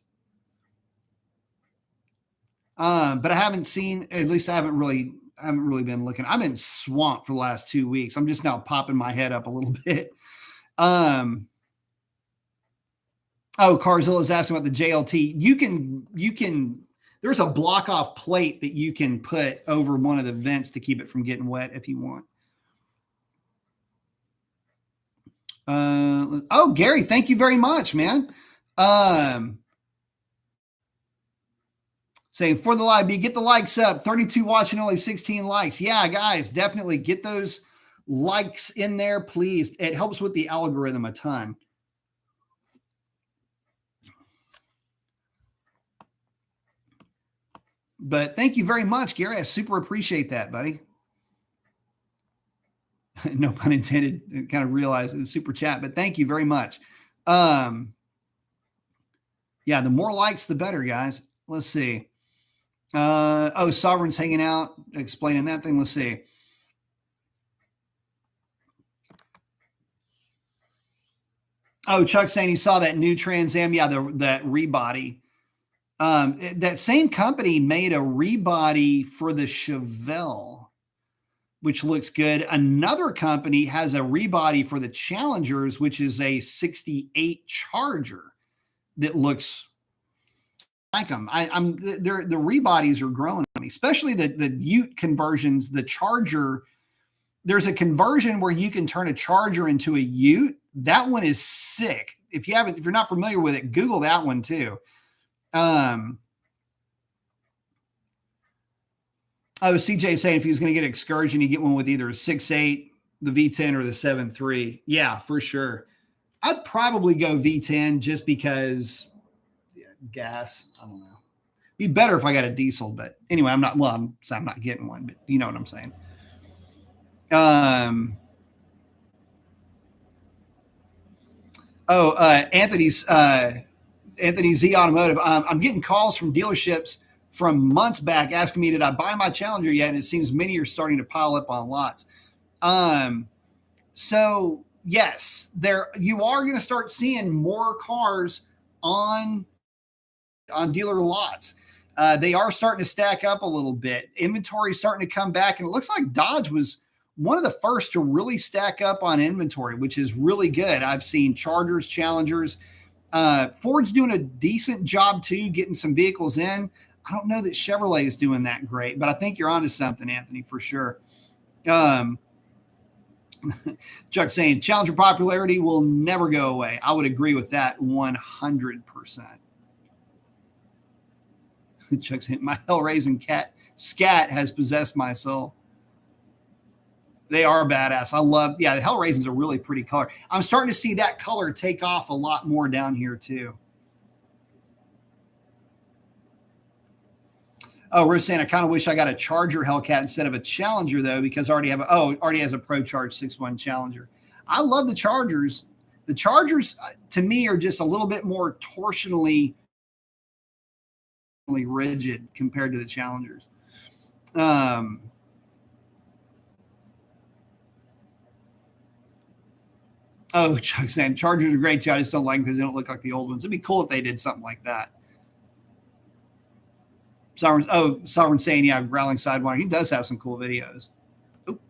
But I haven't seen, at least I haven't really been looking. I've been swamped for the last 2 weeks. I'm just now popping my head up a little bit. Carzilla's asking about the JLT. You can, there's a block off plate that you can put over one of the vents to keep it from getting wet if you want. Gary, thank you very much, man. Saying for the live, get the likes up. 32 watching, only 16 likes. Yeah, guys, definitely get those likes in there, please. It helps with the algorithm a ton. But thank you very much, Gary. I super appreciate that, buddy. No pun intended. I kind of realized it was super chat, but thank you very much. Yeah, the more likes, the better, guys. Let's see. Sovereign's hanging out, explaining that thing. Let's see. Chuck saying he saw that new Trans Am. Yeah, that rebody. That same company made a rebody for the Chevelle, which looks good. Another company has a rebody for the Challengers, which is a 68 Charger that looks like them. The rebodies are growing on me, especially the Ute conversions. The Charger, there's a conversion where you can turn a Charger into a Ute. That one is sick. If you're not familiar with it, Google that one too. CJ saying if he was going to get an Excursion, you get one with either a 6.8, the V10, or the 7.3. Yeah, for sure. I'd probably go V10 just because gas. I don't know. Be better if I got a diesel, but anyway, I'm not getting one, but you know what I'm saying. Anthony Z Automotive. I'm getting calls from dealerships from months back asking me, did I buy my Challenger yet? And it seems many are starting to pile up on lots. So yes, you are going to start seeing more cars on dealer lots. They are starting to stack up a little bit. Inventory is starting to come back, and it looks like Dodge was one of the first to really stack up on inventory, which is really good. I've seen Chargers, Challengers. Ford's doing a decent job too, getting some vehicles in. I don't know that Chevrolet is doing that great, but I think you're onto something, Anthony, for sure. Chuck saying Challenger popularity will never go away. I would agree with that 100%. Chuck saying my hell-raising scat has possessed my soul. They are badass. The Hellraisin's a really pretty color. I'm starting to see that color take off a lot more down here too. Oh, we're saying I kind of wish I got a Charger Hellcat instead of a Challenger though, because already has a Pro Charge 6.1 Challenger. I love the Chargers. The Chargers to me are just a little bit more torsionally rigid compared to the Challengers. Chuck saying Chargers are great too. I just don't like them because they don't look like the old ones. It'd be cool if they did something like that. Sovereign saying, yeah, Growling Sidewinder. He does have some cool videos. Oop.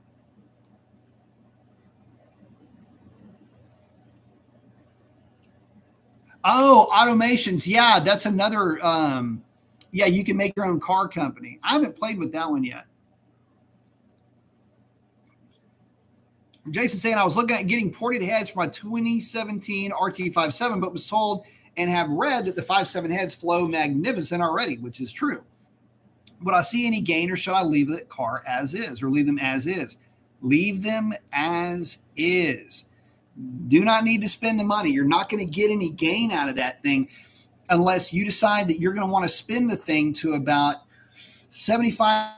Oh, automations. Yeah, that's another. Yeah, you can make your own car company. I haven't played with that one yet. Jason saying, I was looking at getting ported heads for my 2017 RT57, but was told and have read that the 5.7 heads flow magnificent already, which is true. Would I see any gain, or should I leave the car as is, or leave them as is? Leave them as is. Do not need to spend the money. You're not going to get any gain out of that thing unless you decide that you're going to want to spin the thing to about 75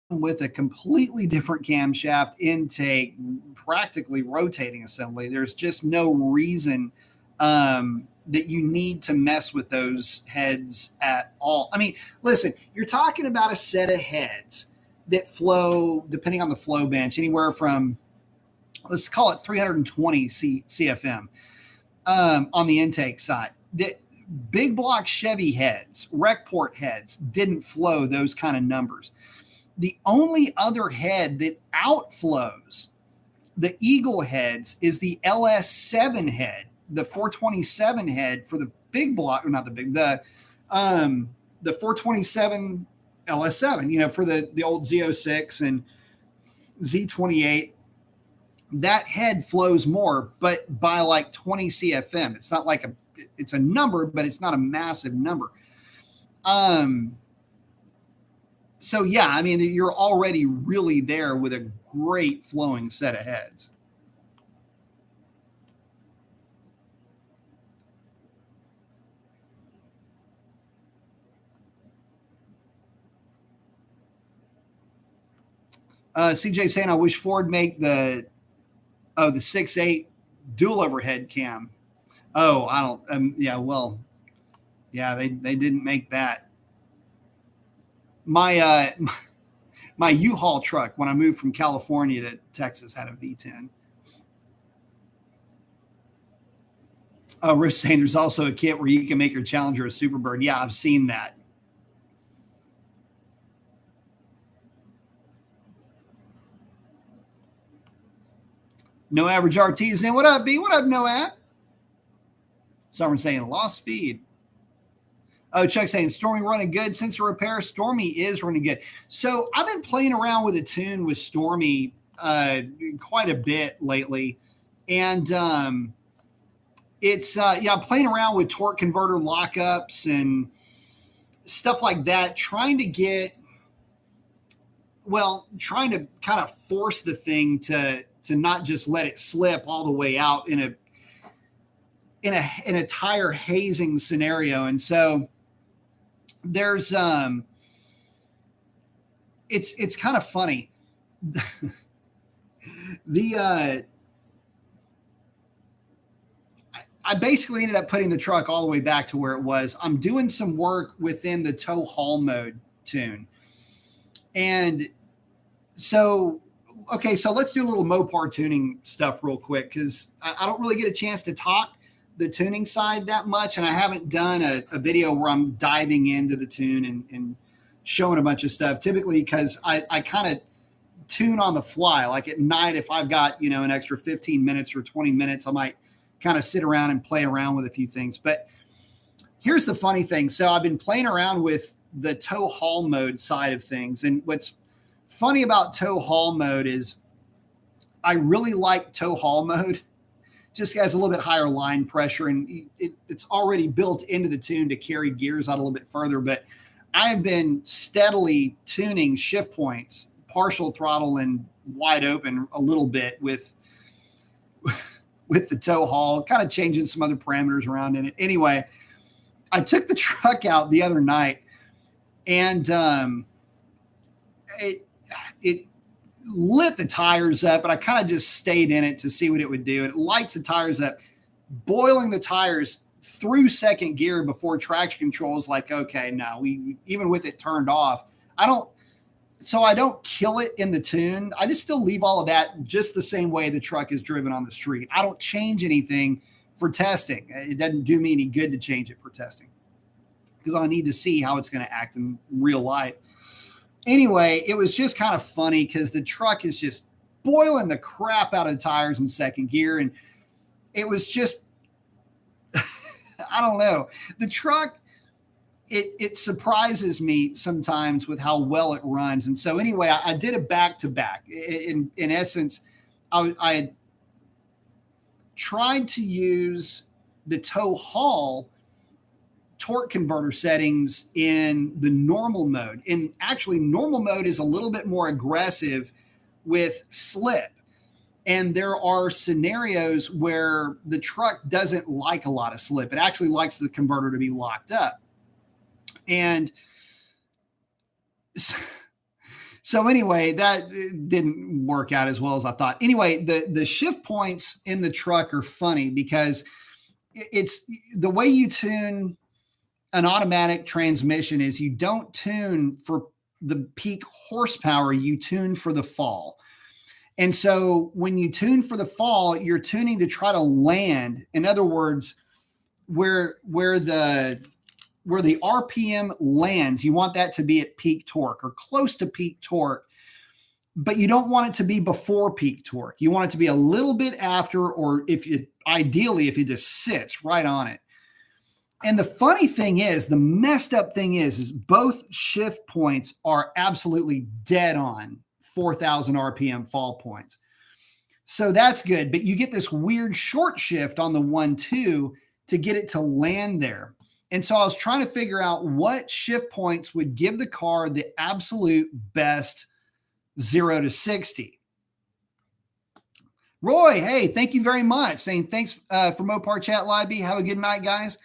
with a completely different camshaft intake, practically rotating assembly. There's just no reason that you need to mess with those heads at all. I mean, listen, you're talking about a set of heads that flow, depending on the flow bench, anywhere from, let's call it 320 CFM on the intake side. The big block Chevy heads, Recport heads didn't flow those kind of numbers. The only other head that outflows the Eagle heads is the LS7 head, the 427 head for the big block, or not the big, the 427 LS7, for the old Z06 and Z28. That head flows more, but by like 20 CFM. It's not like it's a number, but it's not a massive number. So yeah, I mean, you're already really there with a great flowing set of heads. CJ saying, I wish Ford make the 6.8 dual overhead cam. Oh, I don't. They didn't make that. My U-Haul truck when I moved from California to Texas had a V10. Oh, Rick saying there's also a kit where you can make your Challenger a Superbird. Yeah, I've seen that. No Average RT is in. What up, B? What up, No App? Someone saying lost feed. Oh, Chuck saying Stormy running good since the repair. Stormy is running good. So I've been playing around with a tune with Stormy quite a bit lately. And it's, I'm playing around with torque converter lockups and stuff like that, trying to kind of force the thing to not just let it slip all the way out in in a tire hazing scenario. And so there's it's kind of funny. I basically ended up putting the truck all the way back to where it was. I'm doing some work within the tow haul mode tune. And so, okay, so let's do a little Mopar tuning stuff real quick, because I don't really get a chance to talk the tuning side that much. And I haven't done a video where I'm diving into the tune and showing a bunch of stuff, typically because I kind of tune on the fly. Like at night, if I've got, an extra 15 minutes or 20 minutes, I might kind of sit around and play around with a few things. But here's the funny thing. So I've been playing around with the tow haul mode side of things. And what's funny about tow haul mode is I really like tow haul mode. Just has a little bit higher line pressure, and it's already built into the tune to carry gears out a little bit further. But I have been steadily tuning shift points, partial throttle and wide open a little bit with the tow haul, kind of changing some other parameters around in it. Anyway, I took the truck out the other night, and it lit the tires up, but I kind of just stayed in it to see what it would do. It lights the tires up, boiling the tires through second gear before traction control is like, okay, no, we even with it turned off, I don't kill it in the tune. I just still leave all of that just the same way the truck is driven on the street. I don't change anything for testing. It doesn't do me any good to change it for testing, because I need to see how it's going to act in real life. Anyway, it was just kind of funny because the truck is just boiling the crap out of the tires in second gear. And it was just, I don't know. The truck, it surprises me sometimes with how well it runs. And so anyway, I did a back-to-back. In essence, I tried to use the tow haul torque converter settings in the normal mode. And actually, normal mode is a little bit more aggressive with slip. And there are scenarios where the truck doesn't like a lot of slip. It actually likes the converter to be locked up. And so anyway, that didn't work out as well as I thought. Anyway, the shift points in the truck are funny because it's the way you tune an automatic transmission is you don't tune for the peak horsepower, you tune for the fall. And so when you tune for the fall, you're tuning to try to land. In other words, where the RPM lands, you want that to be at peak torque or close to peak torque, but you don't want it to be before peak torque. You want it to be a little bit after, or ideally, if it just sits right on it. And the funny thing is, the messed up thing is both shift points are absolutely dead on 4,000 RPM fall points. So that's good. But you get this weird short shift on the 1-2 to get it to land there. And so I was trying to figure out what shift points would give the car the absolute best 0 to 60. Roy, hey, thank you very much. Saying thanks for Mopar Chat Live. Have a good night, guys.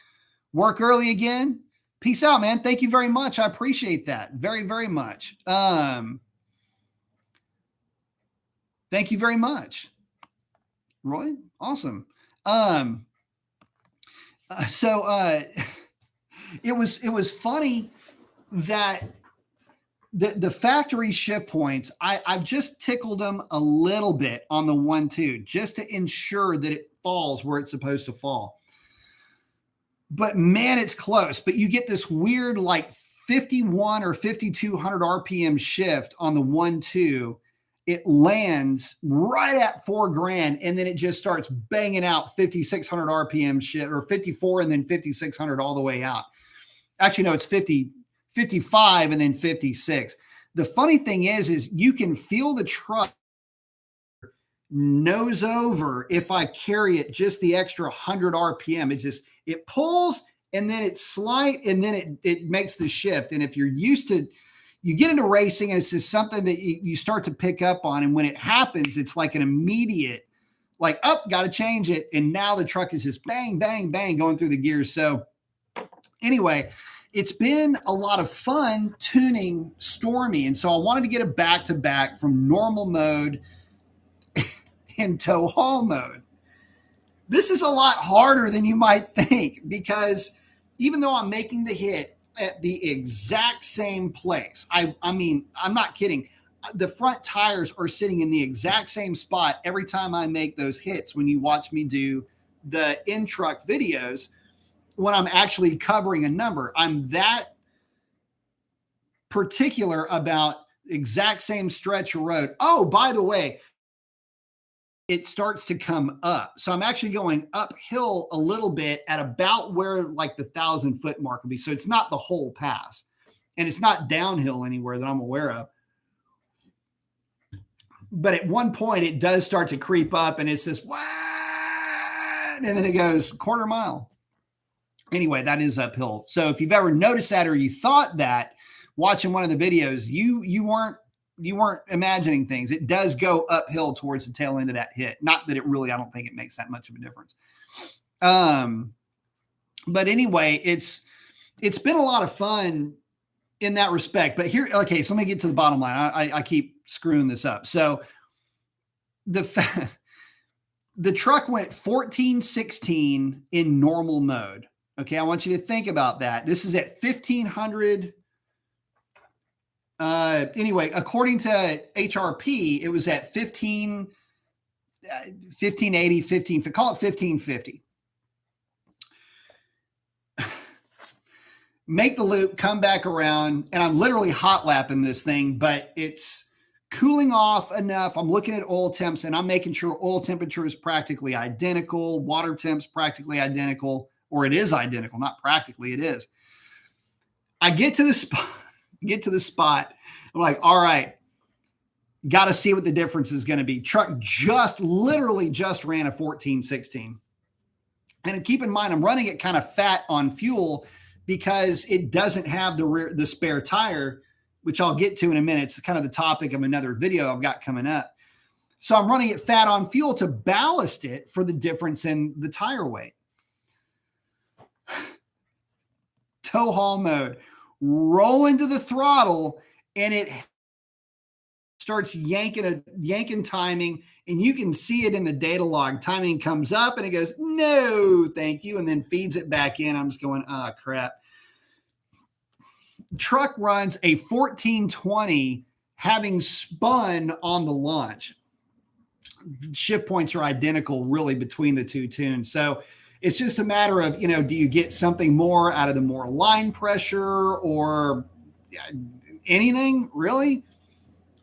Work early again. Peace out, man. Thank you very much. I appreciate that very, very much. Thank you very much, Roy. Awesome. It was funny that the factory shift points, I've just tickled them a little bit on the 1-2 just to ensure that it falls where it's supposed to fall. But man, it's close. But you get this weird like 51 or 5,200 RPM shift on the 1-2. It lands right at $4,000, and then it just starts banging out 5,600 RPM shift, or 54 and then 5,600 all the way out. Actually, no, it's 55 and then 56. The funny thing is you can feel the truck nose over if I carry it just the extra 100 RPM. It pulls and then it slides and then it makes the shift. And if you're used to, you get into racing and it's just something that you start to pick up on. And when it happens, it's like an immediate like, up, got to change it. And now the truck is just bang, bang, bang going through the gears. So anyway, it's been a lot of fun tuning Stormy. And so I wanted to get a back-to-back from normal mode and tow haul mode. This is a lot harder than you might think, because even though I'm making the hit at the exact same place, I mean, I'm not kidding. The front tires are sitting in the exact same spot every time I make those hits. When you watch me do the in-truck videos, when I'm actually covering a number, I'm that particular about exact same stretch of road. Oh, by the way, it starts to come up. So I'm actually going uphill a little bit at about where like the 1,000-foot mark would be. So it's not the whole pass, and it's not downhill anywhere that I'm aware of. But at one point it does start to creep up, and it's this, what? And then it goes 1/4 mile. Anyway, that is uphill. So if you've ever noticed that, or you thought that watching one of the videos, you weren't imagining things. It does go uphill towards the tail end of that hit. Not that it really, I don't think it makes that much of a difference. But anyway, it's been a lot of fun in that respect. But here, okay, so let me get to the bottom line. I keep screwing this up. So the truck went 14-16 in normal mode. Okay, I want you to think about that. This is at 1,500. Anyway, according to HRP, it was at 1580, call it 1550. Make the loop, come back around, and I'm literally hot lapping this thing, but it's cooling off enough. I'm looking at oil temps, and I'm making sure oil temperature is practically identical, water temps practically identical, or it is identical, not practically, it is. I get to the spot. I'm like, all right, got to see what the difference is going to be. Truck literally just ran a 14-16. And keep in mind, I'm running it kind of fat on fuel because it doesn't have the spare tire, which I'll get to in a minute. It's kind of the topic of another video I've got coming up. So I'm running it fat on fuel to ballast it for the difference in the tire weight. Tow haul mode, roll into the throttle, and it starts yanking timing, and you can see it in the data log. Timing comes up and it goes, no, thank you, and then feeds it back in. I'm just going, oh, crap. Truck runs a 1420 having spun on the launch. Shift points are identical really between the two tunes. So it's just a matter of, do you get something more out of the more line pressure or anything really?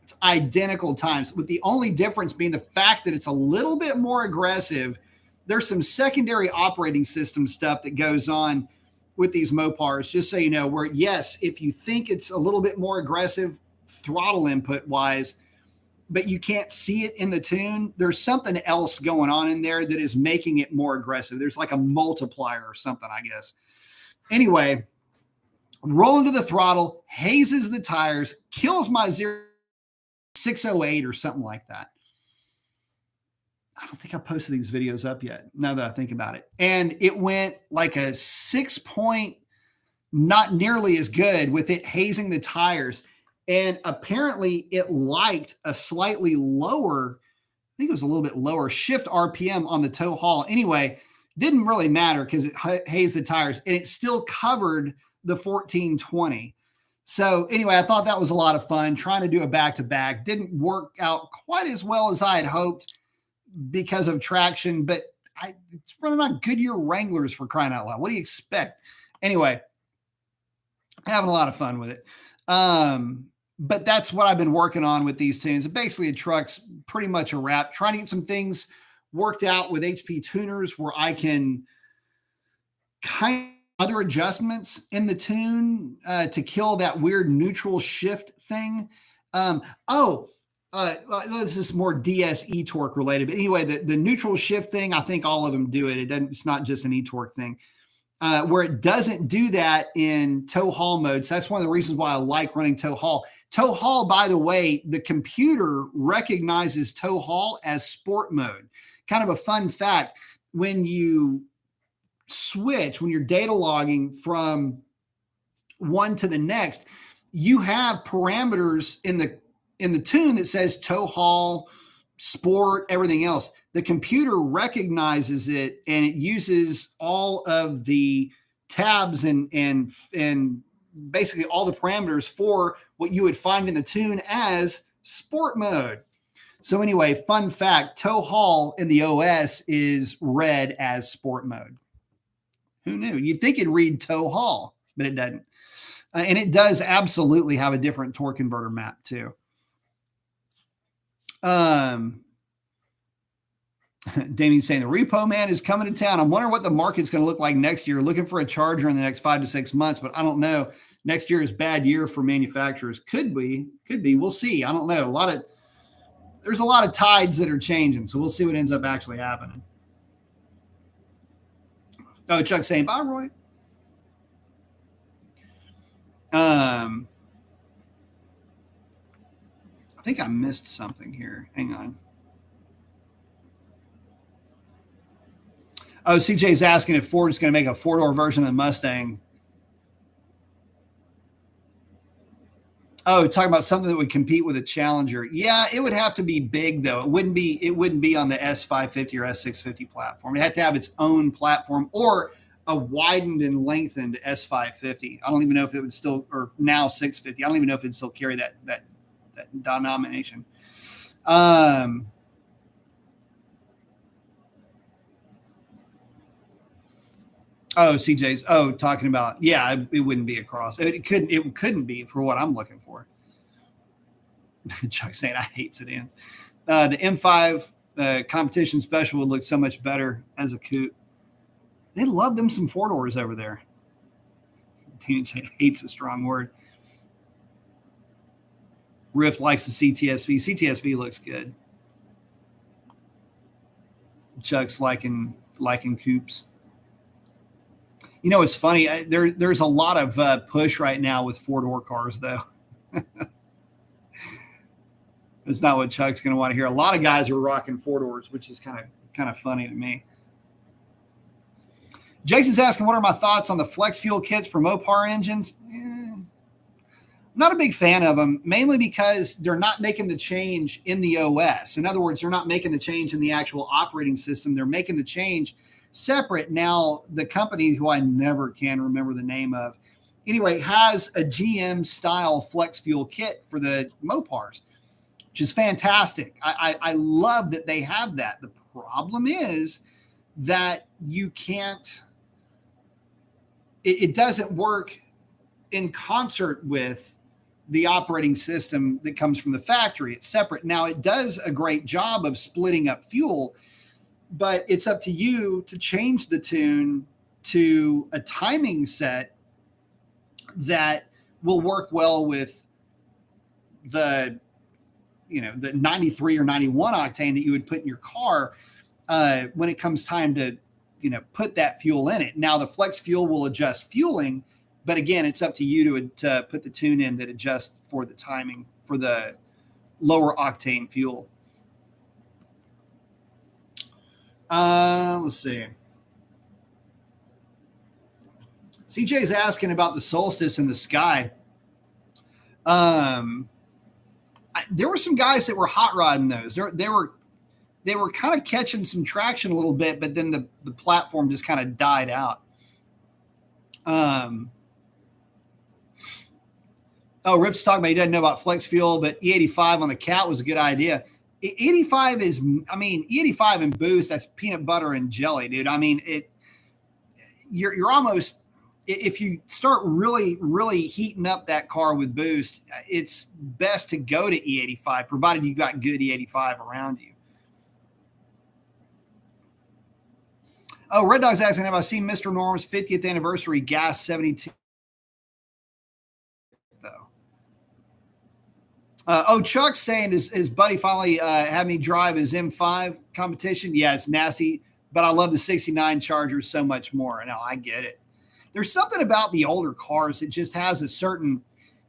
It's identical times, with the only difference being the fact that it's a little bit more aggressive. There's some secondary operating system stuff that goes on with these Mopars, just so you know, where yes, if you think it's a little bit more aggressive throttle input wise, but you can't see it in the tune, there's something else going on in there that is making it more aggressive. There's like a multiplier or something, I guess. Anyway, roll into the throttle, hazes the tires, kills my 608 or something like that. I don't think I posted these videos up yet, now that I think about it. And it went like a 6 point, not nearly as good with it hazing the tires. And apparently it liked a slightly lower, I think it was a little bit lower shift RPM on the tow haul. Anyway, didn't really matter because it hazed the tires, and it still covered the 1420. So anyway, I thought that was a lot of fun trying to do a back-to-back. Didn't work out quite as well as I had hoped because of traction, but it's running on Goodyear Wranglers, for crying out loud. What do you expect? Anyway, having a lot of fun with it. But that's what I've been working on with these tunes. Basically, the truck's pretty much a wrap. Trying to get some things worked out with HP tuners where I can kind of other adjustments in the tune to kill that weird neutral shift thing. This is more DS e-torque related, but anyway, the neutral shift thing, I think all of them do it. It's not just an e-torque thing. Where it doesn't do that in tow haul mode. So that's one of the reasons why I like running tow haul. Tow haul, by the way, the computer recognizes tow haul as sport mode. kind of a fun fact, when you switch, when you're data logging from one to the next, you have parameters in the tune that says tow haul, sport, everything else. The computer recognizes it and it uses all of the tabs and basically all the parameters for what you would find in the tune as sport mode. So anyway, fun fact, tow haul in the OS is read as sport mode. Who knew? You'd think it'd read tow haul, but it doesn't. And it does absolutely have a different torque converter map too. Damien's saying the repo man is coming to town. I'm wondering what the market's going to look like next year. Looking for a charger in the next 5 to 6 months, but I don't know. Next year is bad year for manufacturers. Could be. We'll see. I don't know. There's a lot of tides that are changing, so we'll see what ends up actually happening. Oh, Chuck's saying, bye, Roy. I think I missed something here. Hang on. Oh, CJ's asking if Ford is going to make a four-door version of the Mustang. Oh, talking about something that would compete with a Challenger. Yeah, it would have to be big though. It wouldn't be on the S550 or S650 platform. It had to have its own platform or a widened and lengthened S550. I don't even know if it would still, or now 650. I don't even know if it'd still carry that denomination. Oh, CJ's. Oh, talking about, yeah, it wouldn't be a cross. It couldn't be for what I'm looking for. Chuck saying I hate sedans. The M5 competition special would look so much better as a coupe. They love them some four doors over there. Daniel saying hate's a strong word. Riff likes the CTSV. CTSV looks good. Chuck's liking coupes. You know, it's funny. There's a lot of push right now with four-door cars, though. That's not what Chuck's going to want to hear. A lot of guys are rocking four doors, which is kind of funny to me. Jason's asking, what are my thoughts on the flex fuel kits for Mopar engines? I'm not a big fan of them, mainly because they're not making the change in the OS. In other words, they're not making the change in the actual operating system. They're making the change separate. Now, the company, who I never can remember the name of, anyway, has a GM-style flex fuel kit for the Mopars, which is fantastic. I love that they have that. The problem is that you can't, it doesn't work in concert with the operating system that comes from the factory. It's separate. Now, it does a great job of splitting up fuel, but it's up to you to change the tune to a timing set that will work well with the 93 or 91 octane that you would put in your car when it comes time to, put that fuel in it. Now, the flex fuel will adjust fueling, but again, it's up to you to put the tune in that adjusts for the timing for the lower octane fuel. Let's see. CJ's asking about the solstice in the sky. There were some guys that were hot rodding those. They were kind of catching some traction a little bit, but then the platform just kind of died out. Rip's talking about he doesn't know about flex fuel, but E85 on the Cat was a good idea. E85 and boost, that's peanut butter and jelly, dude. I mean, you're almost, if you start really, really heating up that car with boost, it's best to go to E85, provided you got good E85 around you. Oh, Red Dog's asking, have I seen Mr. Norm's 50th anniversary gas 72? Chuck's saying his buddy finally had me drive his M5 competition. Yeah, it's nasty, but I love the 69 Charger so much more. No, I get it. There's something about the older cars that just has a certain,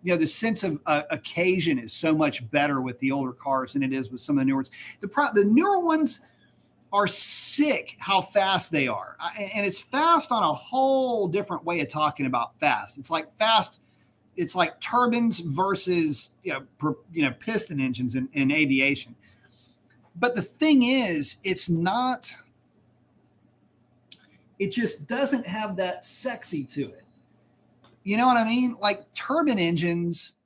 the sense of occasion is so much better with the older cars than it is with some of the newer ones. The newer ones, are sick how fast they are. And it's fast on a whole different way of talking about fast. It's like fast. It's like turbines versus, piston engines in aviation. But the thing is, it just doesn't have that sexy to it. You know what I mean? Like turbine engines,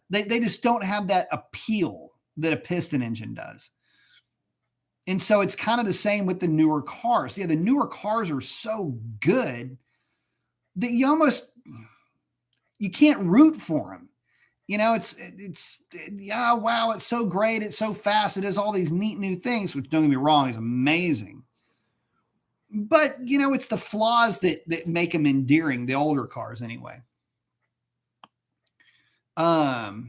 they just don't have that appeal that a piston engine does. And so it's kind of the same with the newer cars. Yeah, the newer cars are so good that you can't root for them. Yeah, wow, it's so great. It's so fast. It does all these neat new things, which, don't get me wrong, is amazing. But, it's the flaws that make them endearing, the older cars anyway. Let's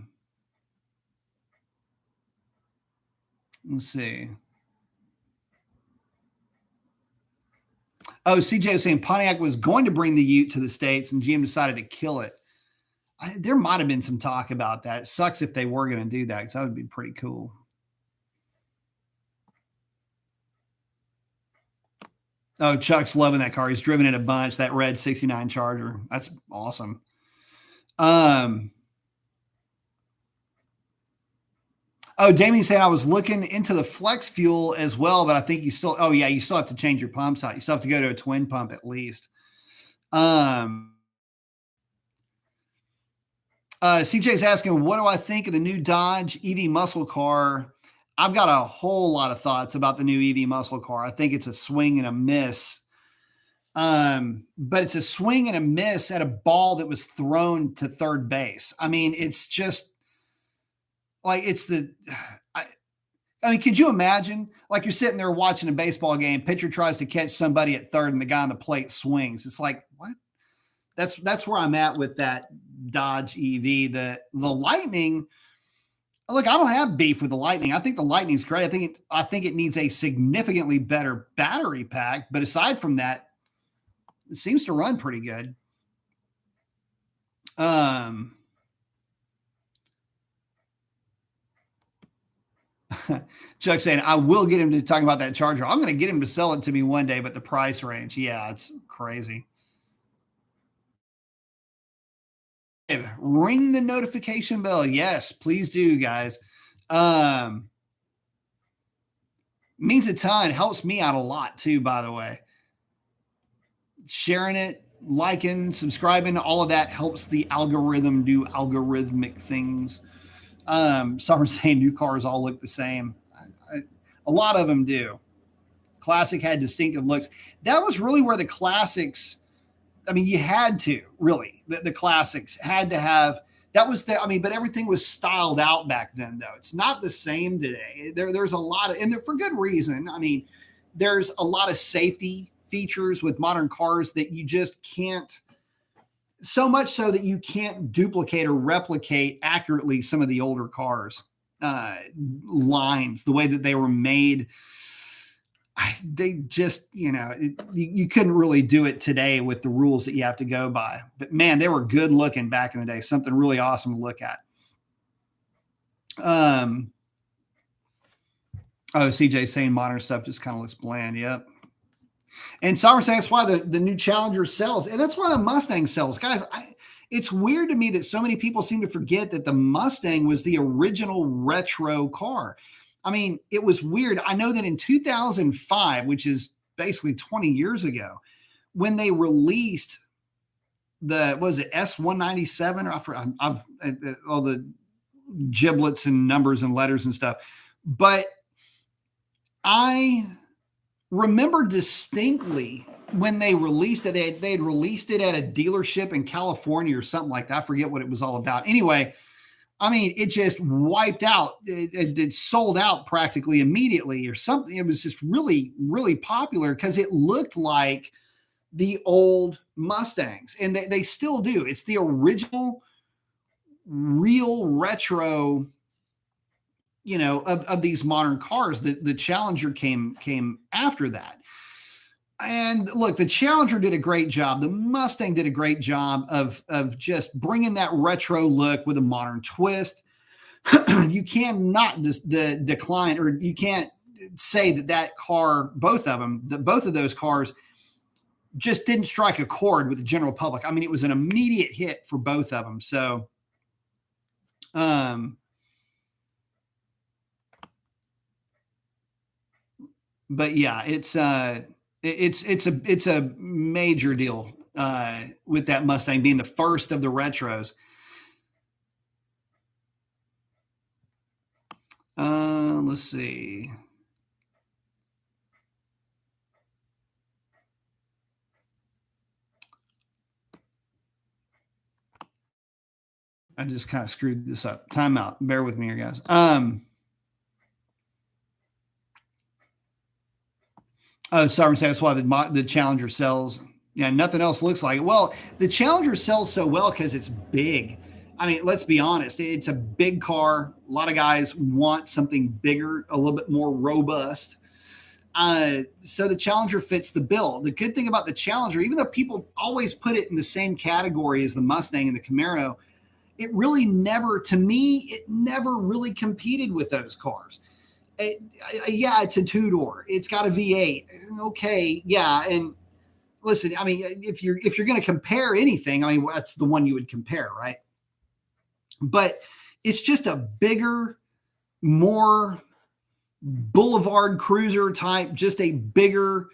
see. Oh, CJ was saying Pontiac was going to bring the Ute to the States and GM decided to kill it. There might have been some talk about that. It sucks if they were going to do that, because that would be pretty cool. Oh, Chuck's loving that car. He's driven it a bunch, that red 69 Charger. That's awesome. Oh, Damien saying I was looking into the flex fuel as well, but I think you still have to change your pumps out. You still have to go to a twin pump at least. CJ's asking, what do I think of the new Dodge EV muscle car? I've got a whole lot of thoughts about the new EV muscle car. I think it's a swing and a miss. But it's a swing and a miss at a ball that was thrown to third base. I mean, it's just like, could you imagine? Like, you're sitting there watching a baseball game, pitcher tries to catch somebody at third and the guy on the plate swings. It's like, what? That's where I'm at with that Dodge EV. The Lightning, look, I don't have beef with the Lightning. I think the Lightning's great. I think it needs a significantly better battery pack, but aside from that, it seems to run pretty good. Chuck saying, I will get him to talk about that Charger. I'm going to get him to sell it to me one day, but the price range, yeah, it's crazy. Ring the notification bell. Yes, please do, guys. Means a ton. Helps me out a lot too, by the way. Sharing it, liking, subscribing, all of that helps the algorithm do algorithmic things. Some are saying new cars all look the same. A lot of them do. Classic had distinctive looks. That was really where the classics, you had to really, the classics had to have, but everything was styled out back then though. It's not the same today. There's a lot of, and for good reason. There's a lot of safety features with modern cars that you just can't, so much so that you can't duplicate or replicate accurately some of the older cars, lines, the way that they were made. They just, you couldn't really do it today with the rules that you have to go by. But man, they were good looking back in the day. Something really awesome to look at. CJ's saying modern stuff just kind of looks bland. Yep. And Sovereign saying that's why the new Challenger sells. And that's why the Mustang sells. Guys, it's weird to me that so many people seem to forget that the Mustang was the original retro car. It was weird. I know that in 2005, which is basically 20 years ago, when they released S197, or I've all the giblets and numbers and letters and stuff. But I remember distinctly when they released it, they had released it at a dealership in California or something like that. I forget what it was all about. Anyway, it just wiped out. It sold out practically immediately or something. It was just really, really popular because it looked like the old Mustangs, and they still do. It's the original, real retro, of these modern cars. The Challenger came after that. And look, the Challenger did a great job. The Mustang did a great job of just bringing that retro look with a modern twist. You cannot decline, or you can't say that car, both of those cars just didn't strike a chord with the general public. I mean, it was an immediate hit for both of them. So, but yeah, it's a major deal with that Mustang being the first of the retros. Let's see. I just kind of screwed this up. Timeout. Bear with me here, guys. Oh, sorry, that's why the Challenger sells. Yeah, nothing else looks like it. Well, the Challenger sells so well because it's big. I mean, let's be honest. It's a big car. A lot of guys want something bigger, a little bit more robust. So the Challenger fits the bill. The good thing about the Challenger, even though people always put it in the same category as the Mustang and the Camaro, it really never, to me, it never really competed with those cars. Yeah, it's a two-door. It's got a V8. Okay, yeah, and listen, I mean, if you're going to compare anything, I mean, that's the one you would compare, right? But it's just a bigger, more boulevard cruiser type, just a bigger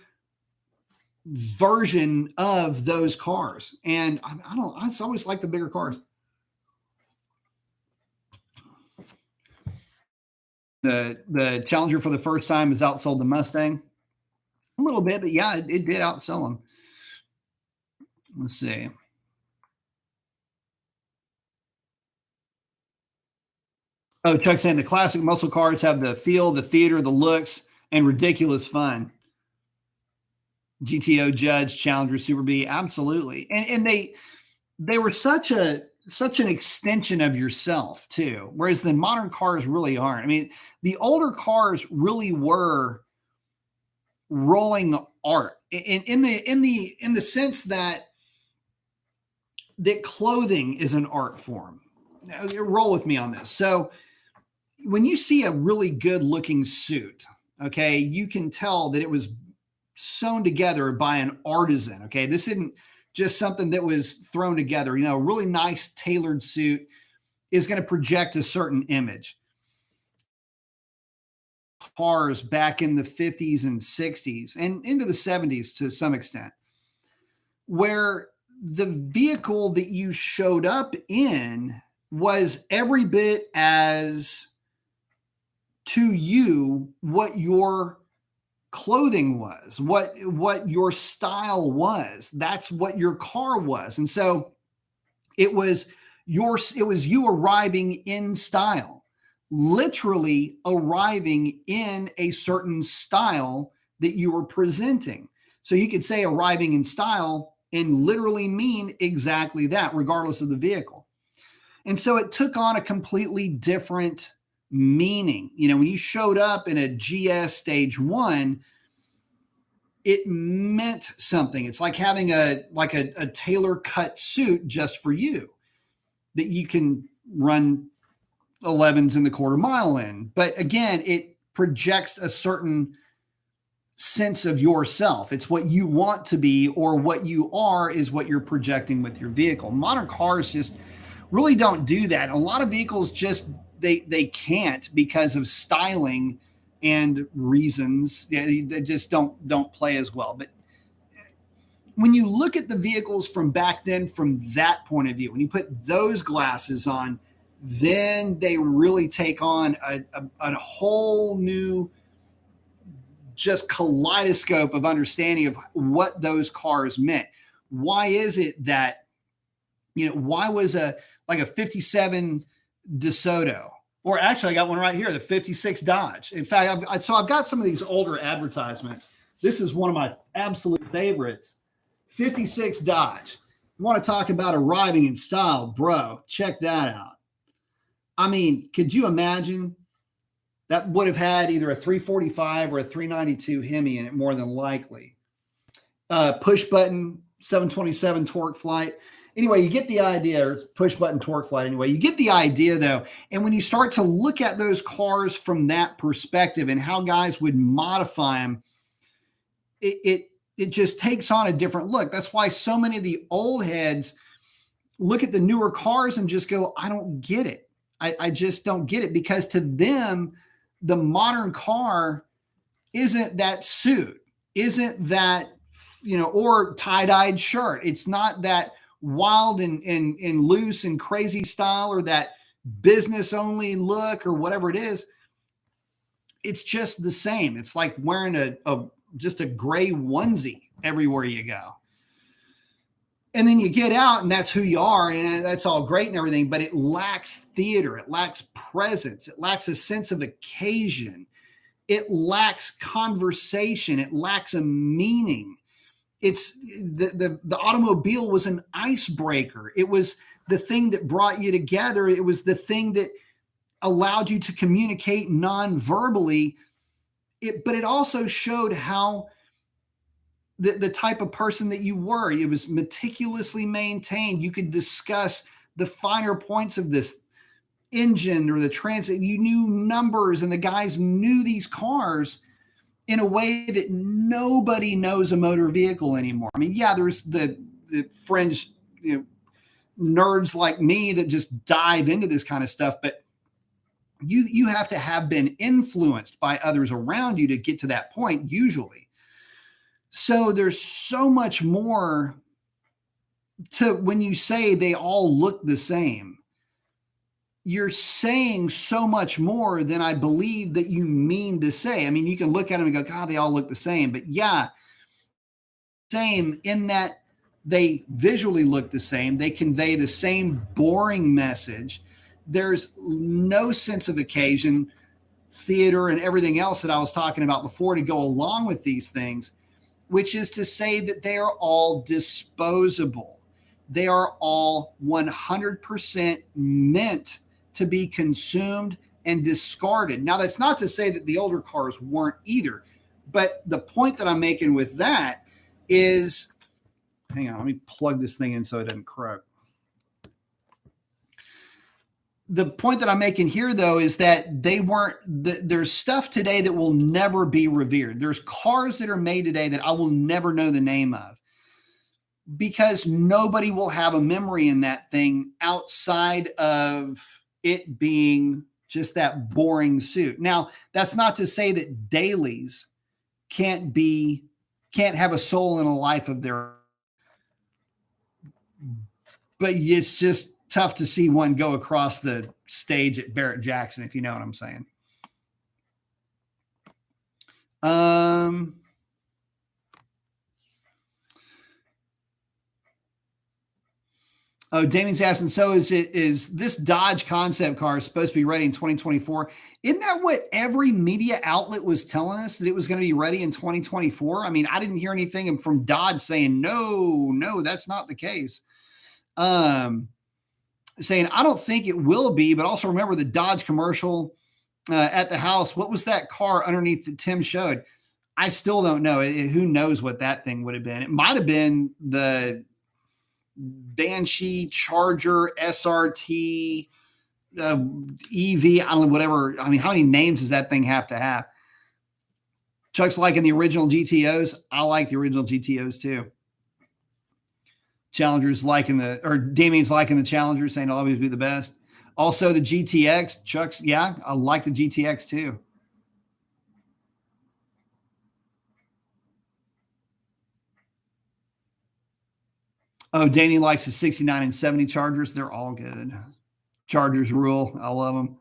version of those cars. And I just always like the bigger cars. The Challenger for the first time has outsold the Mustang a little bit, but yeah, it did outsell them. Let's see. Oh, Chuck's saying the classic muscle cars have the feel, the theater, the looks, and ridiculous fun. GTO, Judge, Challenger, Super B, absolutely. And they were such an extension of yourself too, whereas the modern cars really aren't. I mean, the older cars really were rolling art in the sense that clothing is an art form. Now, roll with me on this. So when you see a really good looking suit, okay, you can tell that it was sewn together by an artisan. Okay, this isn't just something that was thrown together. You know, a really nice tailored suit is going to project a certain image. Cars back in the 50s and 60s and into the 70s to some extent, where the vehicle that you showed up in was every bit as to you what your clothing was, what your style was. That's what your car was. And so it was you arriving in style, literally arriving in a certain style that you were presenting. So you could say arriving in style and literally mean exactly that, regardless of the vehicle. And so it took on a completely different meaning. You know, when you showed up in a GS Stage 1, it meant something. It's like having a tailor cut suit just for you that you can run 11s in the quarter mile in. But again, it projects a certain sense of yourself. It's what you want to be, or what you are is what you're projecting with your vehicle. Modern cars just really don't do that. A lot of vehicles just they can't because of styling and reasons. They just don't play as well. But when you look at the vehicles from back then, from that point of view, when you put those glasses on, then they really take on a whole new just kaleidoscope of understanding of what those cars meant. Why is it that, you know, why was a 57 DeSoto, or actually I got one right here, the 56 Dodge. In fact, I've got some of these older advertisements. This is one of my absolute favorites, 56 Dodge. You want to talk about arriving in style, bro, check that out. I mean, could you imagine? That would have had either a 345 or a 392 Hemi in it, more than likely. Push button, 727 torque flight. Anyway, you get the idea, or push button torque flight. Anyway, you get the idea though. And when you start to look at those cars from that perspective and how guys would modify them, it just takes on a different look. That's why so many of the old heads look at the newer cars and just go, I don't get it. I just don't get it, because to them, the modern car isn't that suit, isn't that, or tie-dyed shirt. It's not that wild and loose and crazy style, or that business only look, or whatever it is. It's just the same. It's like wearing just a gray onesie everywhere you go. And then you get out and that's who you are, and that's all great and everything, but it lacks theater. It lacks presence. It lacks a sense of occasion. It lacks conversation. It lacks a meaning. It's the automobile was an icebreaker. It was the thing that brought you together. It was the thing that allowed you to communicate non-verbally. But it also showed how the type of person that you were. It was meticulously maintained. You could discuss the finer points of this engine or the transit. You knew numbers, and the guys knew these cars in a way that nobody knows a motor vehicle anymore. I mean, yeah, there's the fringe nerds like me that just dive into this kind of stuff, but you have to have been influenced by others around you to get to that point, usually. So there's so much more to when you say they all look the same. You're saying so much more than I believe that you mean to say. I mean, you can look at them and go, God, they all look the same. But yeah, same in that they visually look the same. They convey the same boring message. There's no sense of occasion, theater, and everything else that I was talking about before to go along with these things, which is to say that they are all disposable. They are all 100% meant to be consumed and discarded. Now, that's not to say that the older cars weren't either, but the point that I'm making with that is, hang on, let me plug this thing in so it doesn't croak. The point that I'm making here, though, is that they weren't, there's stuff today that will never be revered. There's cars that are made today that I will never know the name of, because nobody will have a memory in that thing outside of it being just that boring suit. Now, that's not to say that dailies can't have a soul and a life of their own, but it's just tough to see one go across the stage at Barrett-Jackson, if you know what I'm saying. Oh, Damien's asking, so is this Dodge concept car supposed to be ready in 2024? Isn't that what every media outlet was telling us, that it was going to be ready in 2024? I mean, I didn't hear anything from Dodge saying, no, that's not the case. Saying, I don't think it will be, but also remember the Dodge commercial at the house. What was that car underneath that Tim showed? I still don't know. Who knows what that thing would have been? It might have been the Banshee Charger SRT EV. I don't know, whatever. I mean, how many names does that thing have to have? Chuck's liking the original GTOs. I like the original GTOs too. Challengers Damien's liking the Challenger, saying it'll always be the best. Also the GTX, Chuck's, yeah, I like the GTX too. Oh, Damien likes the 69 and 70 Chargers. They're all good. Chargers rule. I love them.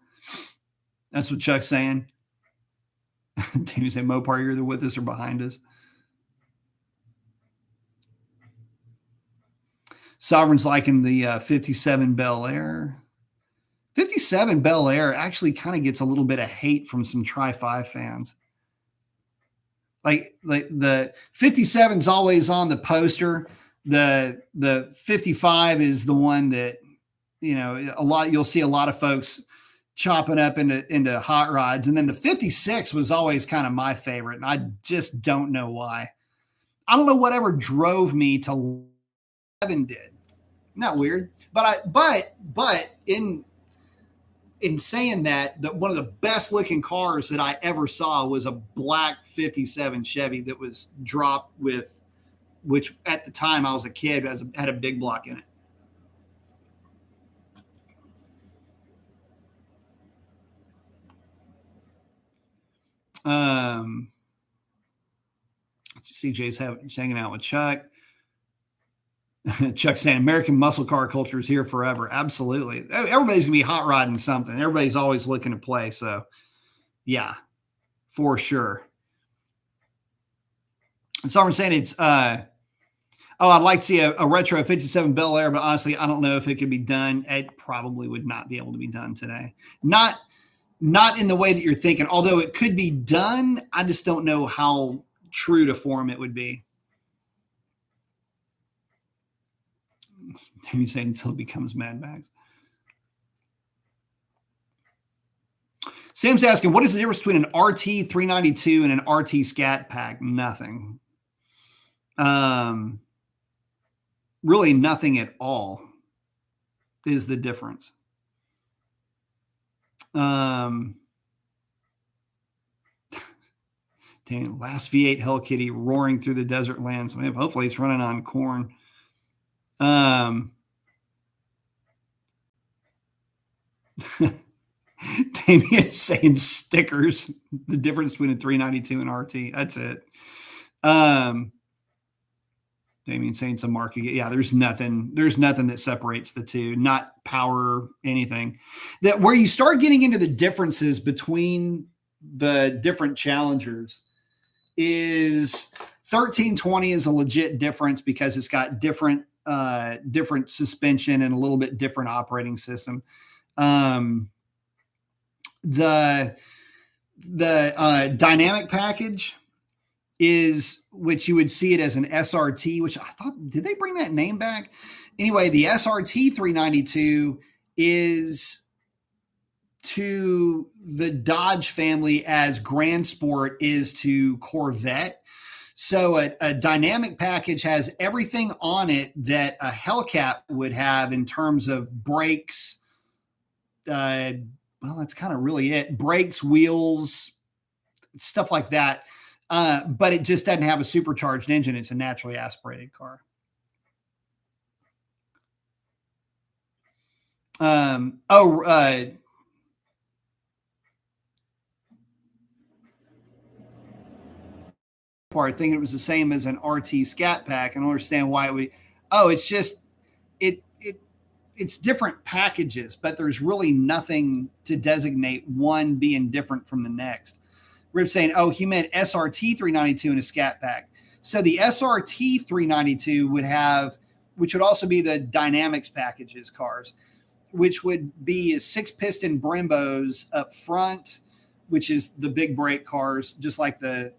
That's what Chuck's saying. Damien saying, Mopar, you're either with us or behind us. Sovereign's liking the 57 Bel Air. 57 Bel Air actually kind of gets a little bit of hate from some Tri-5 fans. Like the 57's always on the poster. The 55 is the one that, you'll see a lot of folks chopping up into hot rods. And then the 56 was always kind of my favorite. And I just don't know why. I don't know whatever drove me to 11 did. Not weird, but in saying that, one of the best looking cars that I ever saw was a black '57 Chevy that was dropped with, which at the time I was a kid, had a big block in it. CJ's hanging out with Chuck. Chuck saying American muscle car culture is here forever. Absolutely. Everybody's gonna be hot rodding something. Everybody's always looking to play. So yeah, for sure. And someone's saying it's I'd like to see a retro 57 Bel Air, but honestly, I don't know if it could be done. It probably would not be able to be done today. Not in the way that you're thinking, although it could be done. I just don't know how true to form it would be. He's saying until it becomes Mad Max. Sam's asking, what is the difference between an RT 392 and an RT Scat Pack? Nothing. Really nothing at all is the difference. Dang, last V8 Hell Kitty roaring through the desert lands. Hopefully it's running on corn. Damien saying stickers, the difference between a 392 and RT. That's it. Damien saying some market. Yeah, there's nothing that separates the two, not power, anything. That where you start getting into the differences between the different challengers is 1320 is a legit difference because it's got different suspension and a little bit different operating system. The dynamic package is, which you would see it as an SRT, which I thought, did they bring that name back? Anyway, the SRT 392 is to the Dodge family as Grand Sport is to Corvette. So a dynamic package has everything on it that a Hellcat would have in terms of brakes. Well, that's kind of really it. Brakes, wheels, stuff like that. But it just doesn't have a supercharged engine. It's a naturally aspirated car. Part thinking it was the same as an RT Scat Pack. I don't understand why it's just it's different packages, but there's really nothing to designate one being different from the next. Rip saying, he meant SRT 392 in a Scat Pack. So the SRT 392 would have, which would also be the Dynamics packages cars, which would be 6-piston Brembos up front, which is the big brake cars, just like the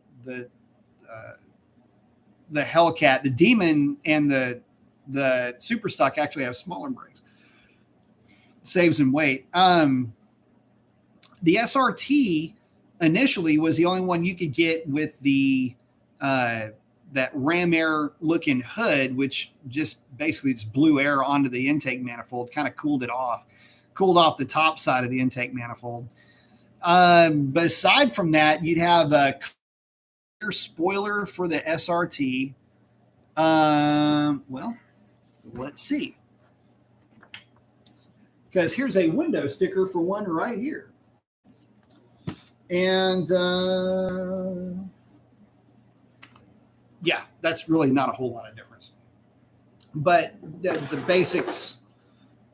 Hellcat. The Demon and the Super Stock actually have smaller brakes. Saves in weight. The SRT initially was the only one you could get with the that ram air looking hood, which just basically just blew air onto the intake manifold, kind of cooled off the top side of the intake manifold. But aside from that, you'd have a clear spoiler for the SRT. Well, let's see. Because here's a window sticker for one right here. And yeah, that's really not a whole lot of difference. But the basics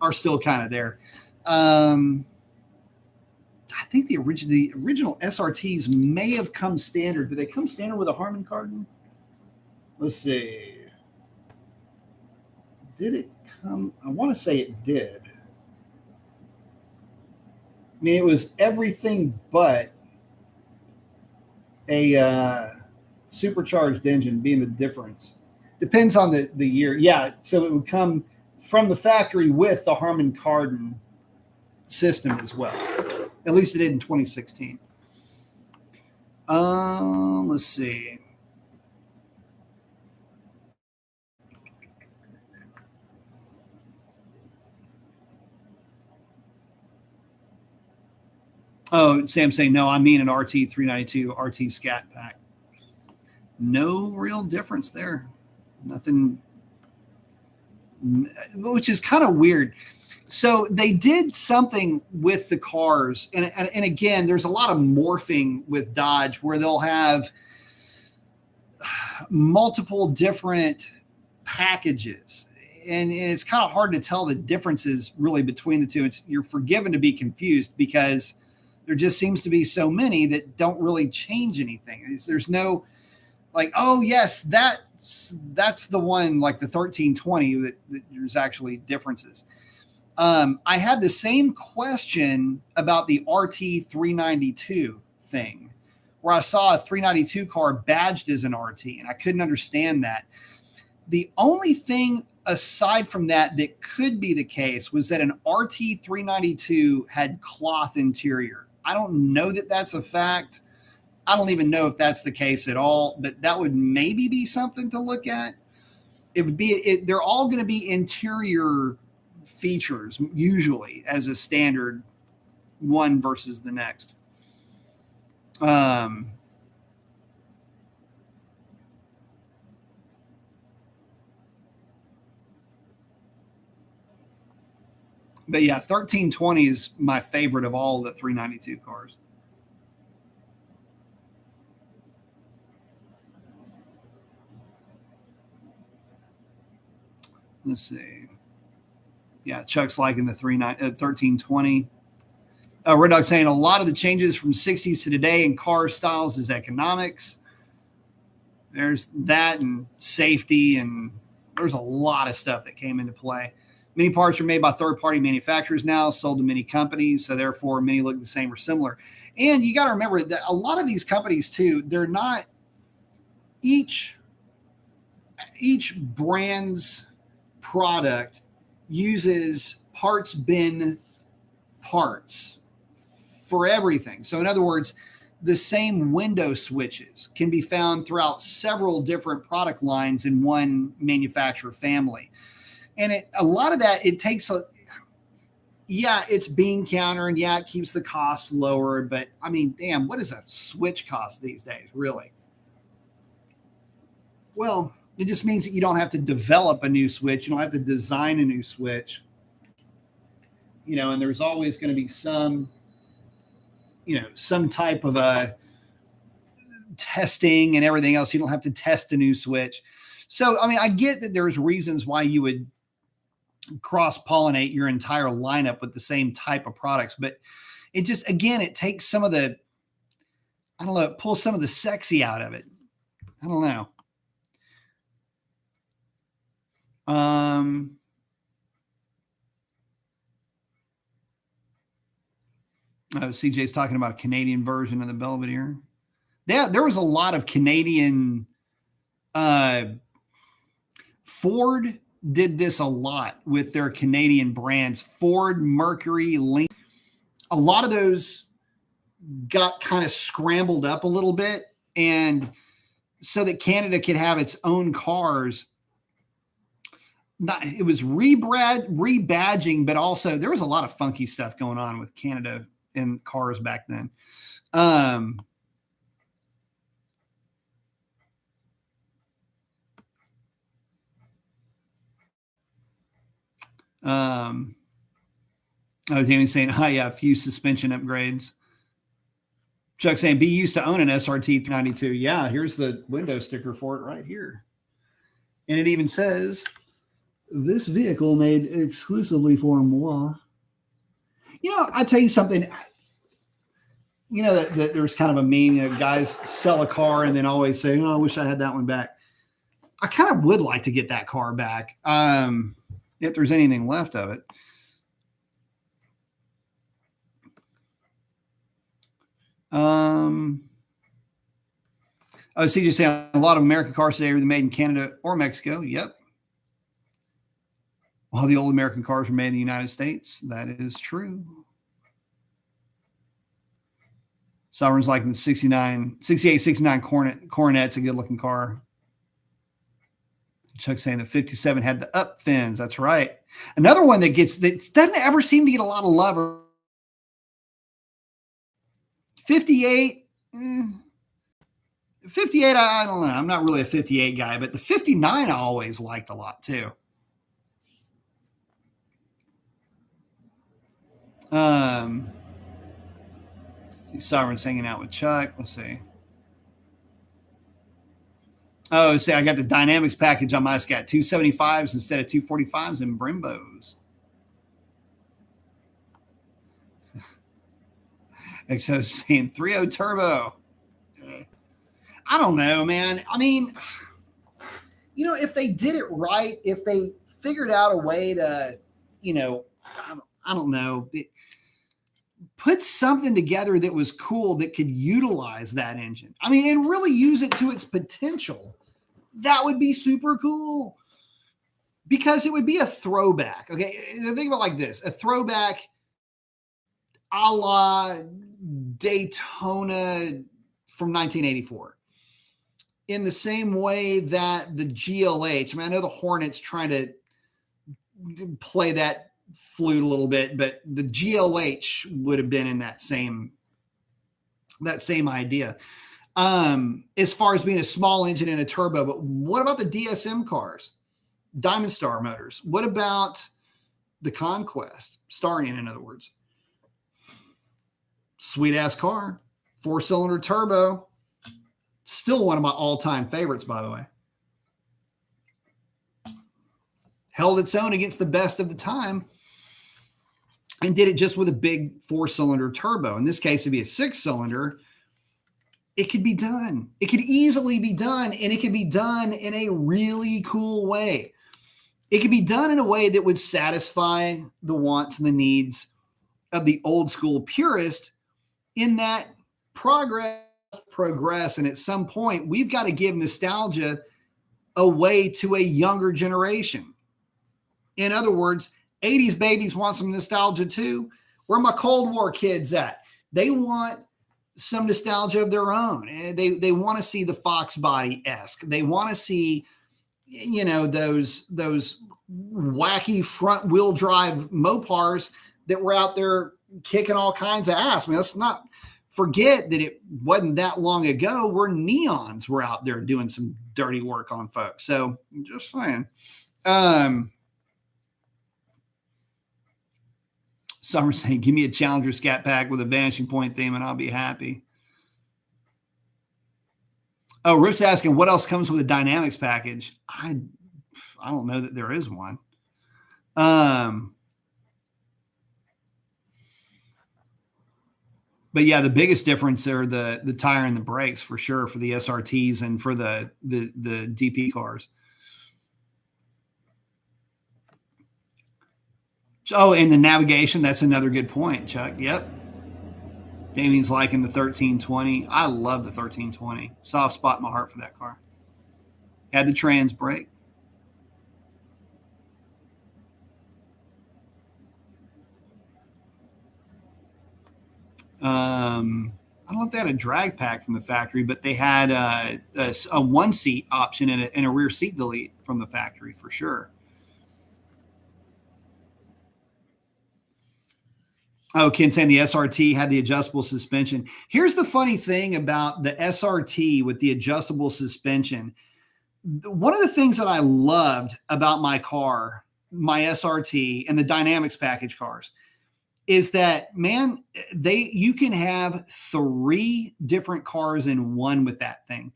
are still kind of there. I think the original SRTs may have come standard. Did they come standard with a Harman Kardon? Let's see. Did it come? I want to say it did. I mean, it was everything but a supercharged engine being the difference. Depends on the year. Yeah, so it would come from the factory with the Harman Kardon system as well. At least it did in 2016. Let's see. Oh, Sam saying, no, I mean an RT 392 RT Scat Pack. No real difference there. Nothing, which is kind of weird. So they did something with the cars. And again, there's a lot of morphing with Dodge where they'll have multiple different packages. And it's kind of hard to tell the differences really between the two. You're forgiven to be confused because there just seems to be so many that don't really change anything. There's no like, oh yes, that's the one like the 1320 that there's actually differences. I had the same question about the RT 392 thing where I saw a 392 car badged as an RT and I couldn't understand that. The only thing aside from that could be the case was that an RT 392 had cloth interior. I don't know that that's a fact. I don't even know if that's the case at all, but that would maybe be something to look at. It would be, they're all going to be interior features usually as a standard one versus the next. But yeah, 1320 is my favorite of all the 392 cars. Let's see. Yeah, Chuck's liking the 1320. Red Dog saying a lot of the changes from 60s to today in car styles is economics. There's that and safety, and there's a lot of stuff that came into play. Many parts are made by third-party manufacturers now, sold to many companies, so therefore many look the same or similar. And you got to remember that a lot of these companies too, they're not each brand's product uses parts bin parts for everything. So in other words, the same window switches can be found throughout several different product lines in one manufacturer family. And a lot of that, it takes it's bean counter and it keeps the costs lower. But I mean, damn, what does a switch cost these days, really? Well, it just means that you don't have to develop a new switch. You don't have to design a new switch. And there's always going to be some type of a testing and everything else. You don't have to test a new switch. So, I mean, I get that there's reasons why you would cross-pollinate your entire lineup with the same type of products, but it just, again, it takes some of the, I don't know, it pulls some of the sexy out of it. I don't know. CJ's talking about a Canadian version of the Belvedere. Yeah, there was a lot of Canadian. Ford did this a lot with their Canadian brands. Ford, Mercury, Lincoln. A lot of those got kind of scrambled up a little bit, and so that Canada could have its own cars. It was rebadging, but also there was a lot of funky stuff going on with Canada in cars back then. Danny's saying, hi, yeah, a few suspension upgrades. Chuck saying, be used to own an SRT 392. Yeah, here's the window sticker for it right here. And it even says, this vehicle made exclusively for moi. I tell you something. That there's kind of a meme, guys sell a car and then always say, oh, I wish I had that one back. I kind of would like to get that car back. If there's anything left of it. CJ saying a lot of American cars today are made in Canada or Mexico. Yep. While the old American cars were made in the United States. That is true. Sovereign's like the 68, 69 Coronet's a good looking car. Chuck's saying the 57 had the up fins. That's right. Another one that doesn't ever seem to get a lot of love. 58. 58, I don't know. I'm not really a 58 guy, but the 59 I always liked a lot too. Sovereign's hanging out with Chuck. Let's see. Oh, see, I got the Dynamics package on my Scat, 275s instead of 245s and Brimbos. XO saying 3.0 turbo. I don't know, man. I mean, you know, if they did it right, if they figured out a way to, you know, I don't know, put something together that was cool that could utilize that engine. I mean, and really use it to its potential. That would be super cool because it would be a throwback. Okay. Think about it like this, a throwback a la Daytona from 1984. In the same way that the GLH, I mean, I know the Hornet's trying to play that flute a little bit, but the GLH would have been in that same idea. As far as being a small engine and a turbo, but what about the DSM cars, Diamond Star motors? What about the Conquest, Starion, in other words? Sweet ass car, 4-cylinder turbo. Still one of my all-time favorites, by the way. Held its own against the best of the time and did it just with a big 4-cylinder turbo. In this case, it'd be a 6-cylinder. It could be done. It could easily be done, and it could be done in a really cool way. It could be done in a way that would satisfy the wants and the needs of the old school purist, in that progress, and at some point we've got to give nostalgia away to a younger generation. In other words, 80s babies want some nostalgia too. Where are my Cold War kids at? They want some nostalgia of their own. They want to see the Fox Body-esque. They want to see, you know, those wacky front wheel drive Mopars that were out there kicking all kinds of ass. I mean, let's not forget that it wasn't that long ago where neons were out there doing some dirty work on folks. So just saying. Summer saying, give me a Challenger Scat Pack with a Vanishing Point theme and I'll be happy. Oh, Riff's asking, what else comes with a Dynamics package? I don't know that there is one. But yeah, the biggest difference are the tire and the brakes for sure for the SRTs and for the DP cars. Oh, and the navigation, that's another good point, Chuck. Yep. Damien's liking the 1320. I love the 1320. Soft spot in my heart for that car. Had the trans brake. I don't know if they had a drag pack from the factory, but they had a one-seat option and a rear seat delete from the factory for sure. Oh, Ken saying the SRT had the adjustable suspension. Here's the funny thing about the SRT with the adjustable suspension. One of the things that I loved about my car, my SRT, and the Dynamics package cars is that, man, you can have 3 different cars in one with that thing.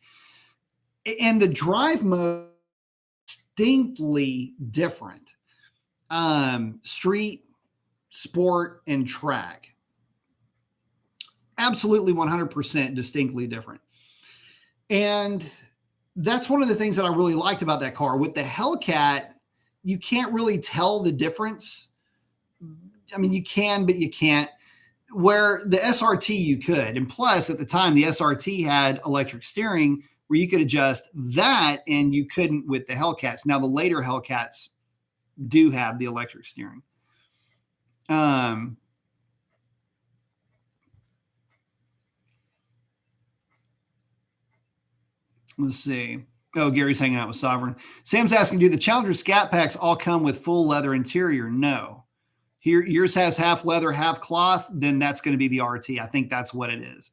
And the drive mode is distinctly different. Street, sport, and track. Absolutely 100% distinctly different. And that's one of the things that I really liked about that car. With the Hellcat, you can't really tell the difference. I mean, you can, but you can't. Where the SRT, you could. And plus, at the time, the SRT had electric steering where you could adjust that, and you couldn't with the Hellcats. Now, the later Hellcats do have the electric steering. Let's see. Oh, Gary's hanging out with Sovereign. Sam's asking, do the Challenger Scat Packs all come with full leather interior? No. Yours has half leather, half cloth. Then that's going to be the RT. I think that's what it is.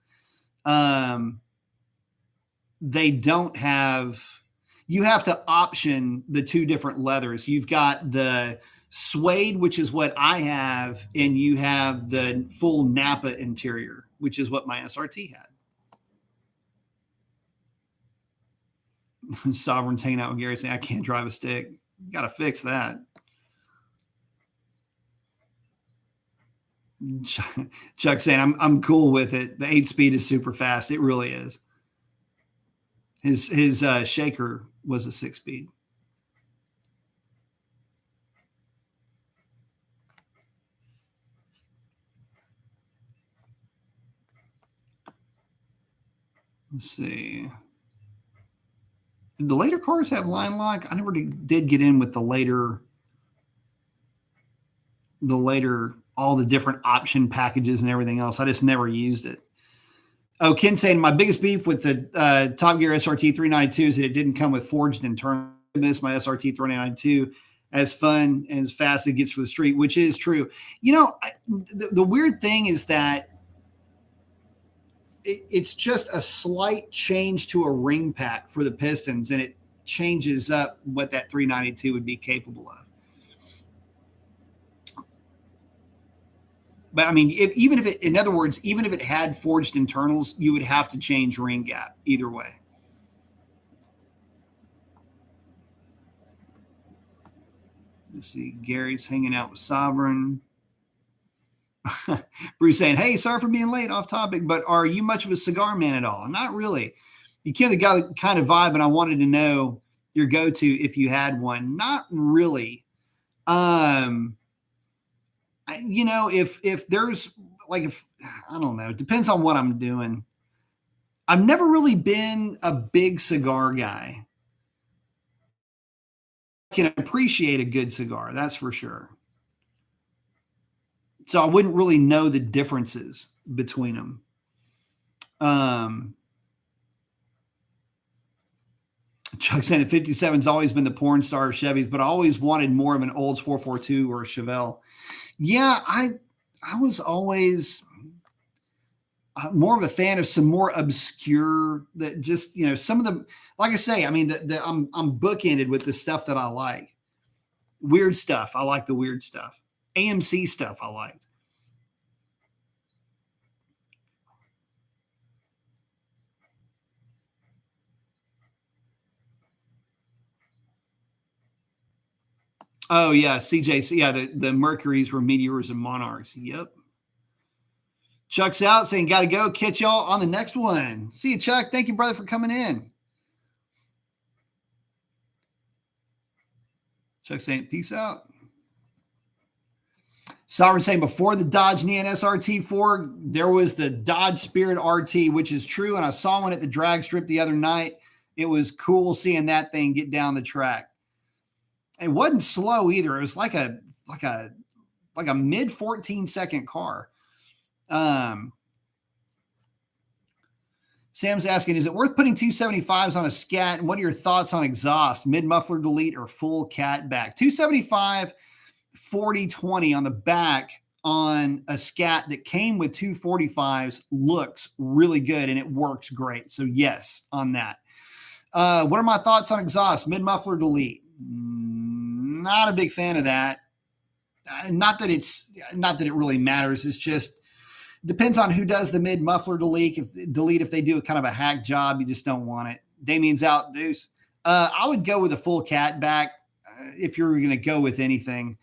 They don't have, you have to option the two different leathers. You've got the suede, which is what I have, and you have the full Napa interior, which is what my SRT had. Sovereign's hanging out with Gary saying, I can't drive a stick. You got to fix that. Chuck saying, I'm cool with it. The 8-speed is super fast. It really is. His shaker was a 6-speed. Let's see. Did the later cars have line lock? I never did get in with the later, all the different option packages and everything else. I just never used it. Oh, Ken saying my biggest beef with the Top Gear SRT 392 is that it didn't come with forged internal. I miss my SRT 392 as fun and as fast as it gets for the street, which is true. You know, the weird thing is that it's just a slight change to a ring pack for the pistons, and it changes up what that 392 would be capable of. But I mean, even if it, in other words, even if it had forged internals, you would have to change ring gap either way. Let's see. Gary's hanging out with Sovereign. Bruce saying, hey, sorry for being late, off topic, but are you much of a cigar man at all? Not really. You can't the guy kind of vibe, and I wanted to know your go-to if you had one. Not really. You know, if there's like, if I don't know, it depends on what I'm doing. I've never really been a big cigar guy. I can appreciate a good cigar, that's for sure. So I wouldn't really know the differences between them. Chuck saying the 57's always been the porn star of Chevys, but I always wanted more of an Olds 442 or a Chevelle. Yeah, I was always more of a fan of some more obscure, that just, you know, some of the, like I say, I mean, I'm bookended with the stuff that I like. Weird stuff. I like the weird stuff. AMC stuff I liked. Oh yeah, CJ. Yeah, the Mercuries were Meteors and Monarchs. Yep. Chuck's out saying, got to go. Catch y'all on the next one. See you, Chuck. Thank you, brother, for coming in. Chuck saying, peace out. Sovereign saying, before the Dodge Neon SRT4, there was the Dodge Spirit RT, which is true. And I saw one at the drag strip the other night. It was cool seeing that thing get down the track. It wasn't slow either. It was like a mid 14-second car. Sam's asking, is it worth putting 275s on a Scat? And what are your thoughts on exhaust, mid muffler delete, or full cat back? 275 40/20 on the back on a Scat that came with 245s looks really good, and it works great. So yes, on that. What are my thoughts on exhaust, mid muffler delete? Not a big fan of that. Not that it really matters. It's just depends on who does the mid muffler delete. If they do a kind of a hack job, you just don't want it. Damien's out, Deuce. I would go with a full cat back if you're going to go with anything.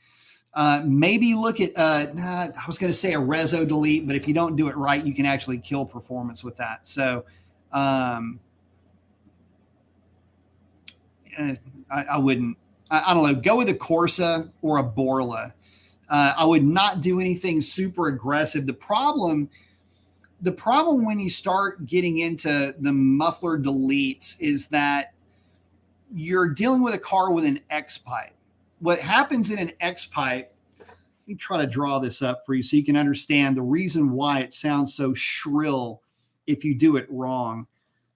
Maybe look at I was going to say a reso delete, but if you don't do it right, you can actually kill performance with that. So I wouldn't. I don't know. Go with a Corsa or a Borla. I would not do anything super aggressive. The problem when you start getting into the muffler deletes is that you're dealing with a car with an X pipe. What happens in an X pipe, let me try to draw this up for you so you can understand the reason why it sounds so shrill if you do it wrong.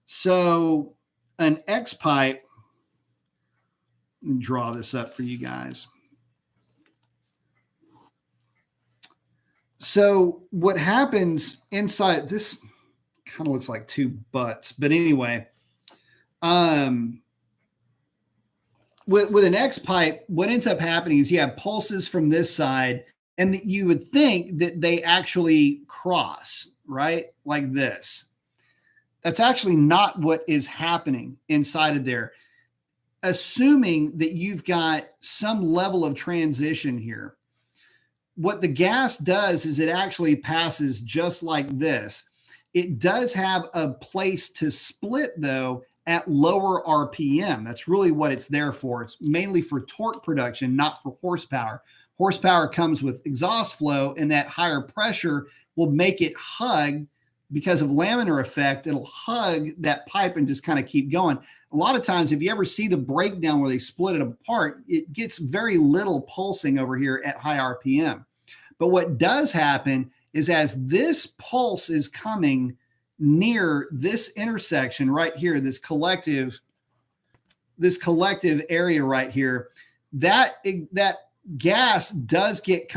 So an X pipe, draw this up for you guys. So what happens inside this, kind of looks like two butts. But anyway, with an X pipe, what ends up happening is you have pulses from this side, and that you would think that they actually cross, right? Like this. That's actually not what is happening inside of there. Assuming that you've got some level of transition here, what the gas does is it actually passes just like this. It does have a place to split, though, at lower RPM. That's really what it's there for. It's mainly for torque production, not for horsepower. Horsepower comes with exhaust flow, and that higher pressure will make it hug because of laminar effect. It'll hug that pipe and just kind of keep going. A lot of times, if you ever see the breakdown where they split it apart, it gets very little pulsing over here at high RPM. But what does happen is as this pulse is coming near this intersection right here, this collective area right here, that gas does get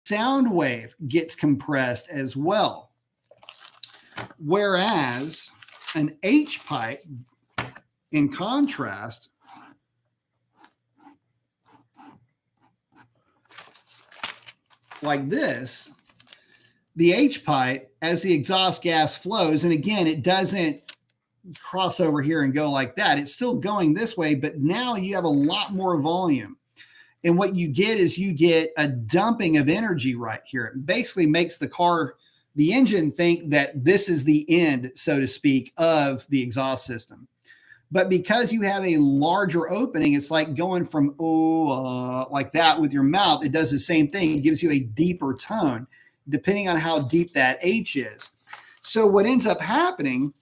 sound wave gets compressed as well. Whereas an H pipe, in contrast, like this, the H pipe, as the exhaust gas flows, and again, it doesn't cross over here and go like that. It's still going this way, but now you have a lot more volume. And what you get is you get a dumping of energy right here. It basically makes the engine think that this is the end, so to speak, of the exhaust system. But because you have a larger opening, it's like going from like that with your mouth. It does the same thing. It gives you a deeper tone, depending on how deep that H is. So what ends up happening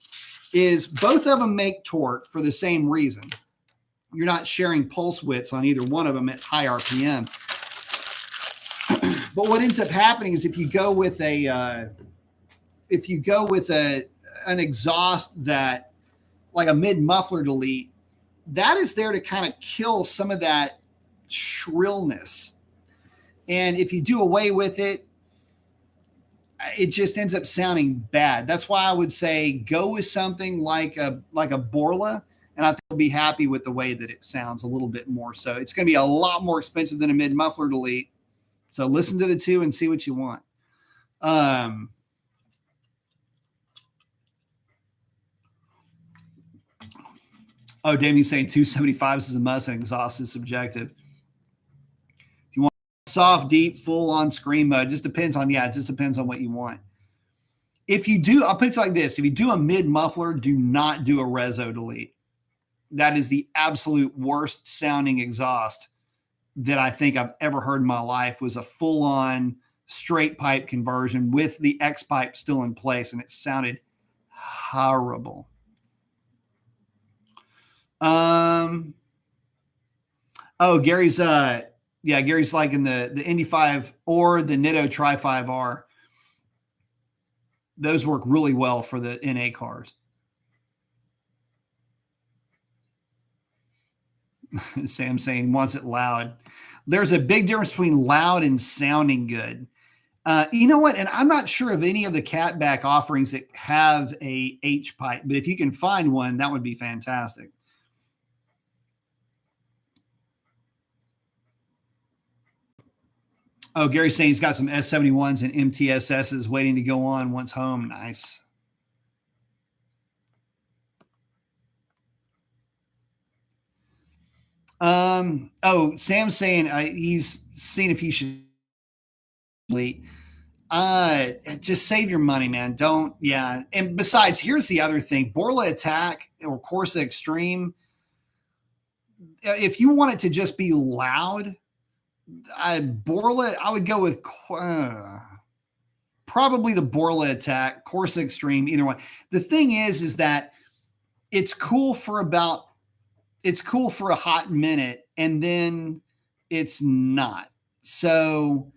is both of them make torque for the same reason. You're not sharing pulse widths on either one of them at high RPM. But what ends up happening is if you go with an exhaust that, like a mid muffler delete, that is there to kind of kill some of that shrillness. And if you do away with it, it just ends up sounding bad. That's why I would say go with something like a Borla, and I think you'll be happy with the way that it sounds a little bit more. So it's going to be a lot more expensive than a mid muffler delete. So listen to the two and see what you want. Oh, Damien's saying 275 is a must and exhaust is subjective. If you want soft, deep, full on scream mode, it just depends on what you want. If you do, I'll put it like this. If you do a mid muffler, do not do a reso delete. That is the absolute worst sounding exhaust that I think I've ever heard in my life. Was a full on straight pipe conversion with the X pipe still in place, and it sounded horrible. Gary's Gary's liking the Indy 5 or the Nitto Tri 5R. Those work really well for the NA cars. Sam saying wants it loud. There's a big difference between loud and sounding good. You know what? And I'm not sure of any of the catback offerings that have a H pipe, but if you can find one, that would be fantastic. Oh, Gary's saying he's got some S71s and MTSSs waiting to go on once home. Nice. Sam's saying he's seeing if you should just save your money, man. Don't. Yeah. And besides, here's the other thing. Borla Attack or Corsa Extreme, if you want it to just be loud, Borla, I would go with probably the Borla Attack, Corsa Extreme, either one. The thing is that it's cool for a hot minute, and then it's not. So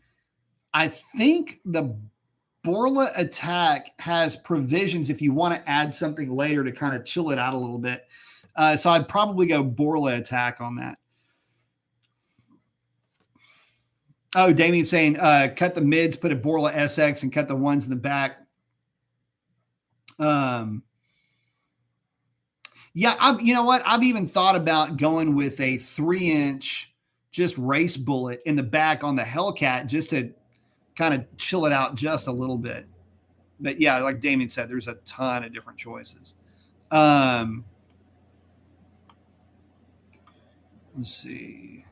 I think the Borla Attack has provisions if you want to add something later to kind of chill it out a little bit. So I'd probably go Borla Attack on that. Oh, Damien's saying cut the mids, put a Borla SX, and cut the ones in the back. Um, yeah, you know what? I've even thought about going with a 3-inch just race bullet in the back on the Hellcat just to kind of chill it out just a little bit. But yeah, like Damien said, there's a ton of different choices. Um, let's see.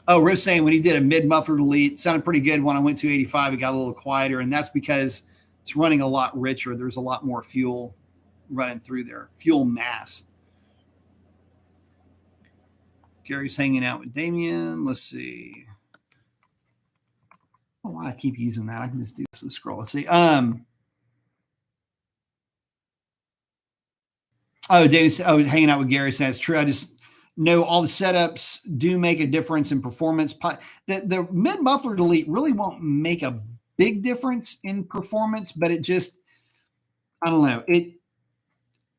Oh, Riff saying when he did a mid muffler delete, sounded pretty good. When I went to 85, it got a little quieter, and that's because it's running a lot richer. There's a lot more fuel running through there, fuel mass. Gary's hanging out with Damien. Let's see. Oh, I keep using that. I can just do this and scroll. Let's see. Oh, David. Oh, hanging out with Gary says true. I just know all the setups do make a difference in performance. The mid muffler delete really won't make a big difference in performance, but it just, I don't know. It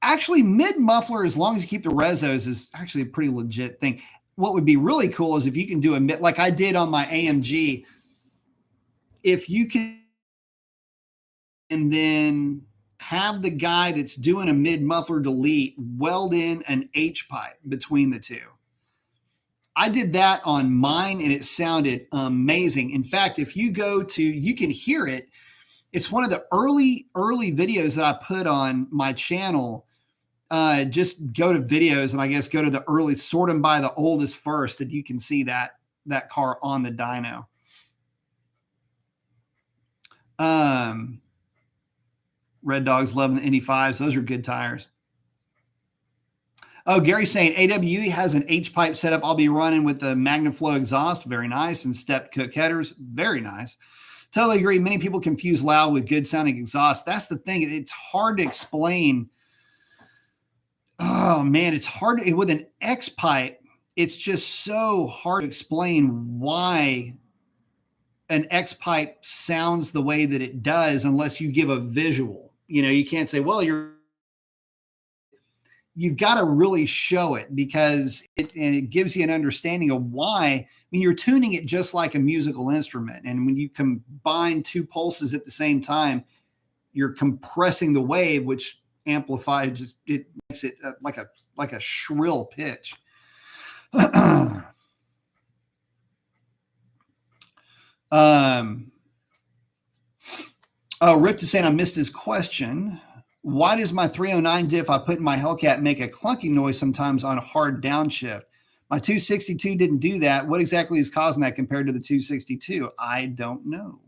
actually, mid muffler, as long as you keep the rezos, is actually a pretty legit thing. What would be really cool is if you can do a mid, like I did on my AMG, if you can, and then have the guy that's doing a mid muffler delete weld in an H pipe between the two. I did that on mine and it sounded amazing. In fact, if you go to, you can hear it. It's one of the early videos that I put on my channel. Just go to videos and I guess go to the early, sort them by the oldest first, and you can see that car on the dyno. Red Dogs loving the Indy 5s. Those are good tires. Oh, Gary's saying AWE has an H-pipe setup. I'll be running with the MagnaFlow exhaust. Very nice. And step cook headers. Very nice. Totally agree. Many people confuse loud with good sounding exhaust. That's the thing. It's hard to explain. Oh, man. It's hard. With an X-pipe, it's just so hard to explain why an X-pipe sounds the way that it does unless you give a visual. You know, you can't say, well, you've got to really show it because it gives you an understanding of why. I mean, you're tuning it just like a musical instrument. And when you combine two pulses at the same time, you're compressing the wave, which amplifies, it makes it like a shrill pitch. Rift is saying I missed his question. Why does my 309 diff I put in my Hellcat make a clunking noise sometimes on a hard downshift? My 262 didn't do that. What exactly is causing that compared to the 262? I don't know.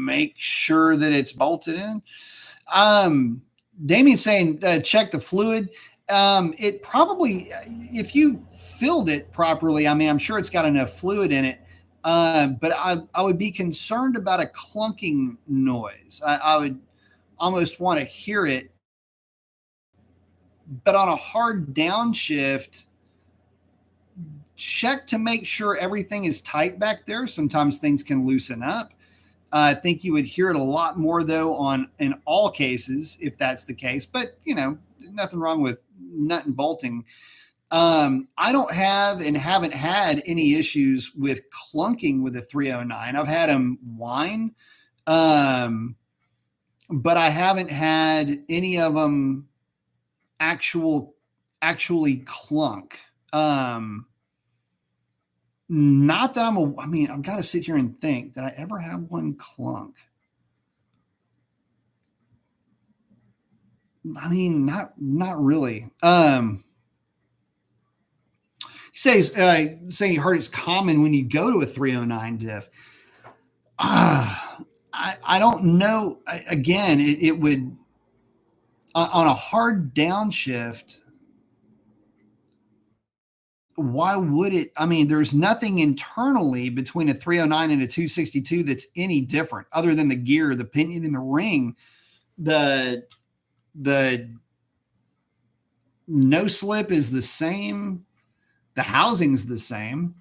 Make sure that it's bolted in. Damien's saying check the fluid. It probably, if you filled it properly, I mean, I'm sure it's got enough fluid in it. But I would be concerned about a clunking noise. I would almost want to hear it. But on a hard downshift, check to make sure everything is tight back there. Sometimes things can loosen up. I think you would hear it a lot more, though, in all cases, if that's the case. But, you know, nothing wrong with nut and bolting. I don't have and haven't had any issues with clunking with a 309. I've had them whine, but I haven't had any of them actually clunk. Not that I mean, I've got to sit here and think, did I ever have one clunk? I mean, not really. He says, saying you heard it's common when you go to a 309 diff. I don't know. Again, it would, on a hard downshift, why would it? I mean, there's nothing internally between a 309 and a 262 that's any different other than the gear, the pinion, and the ring. The no slip is the same. The housing's the same.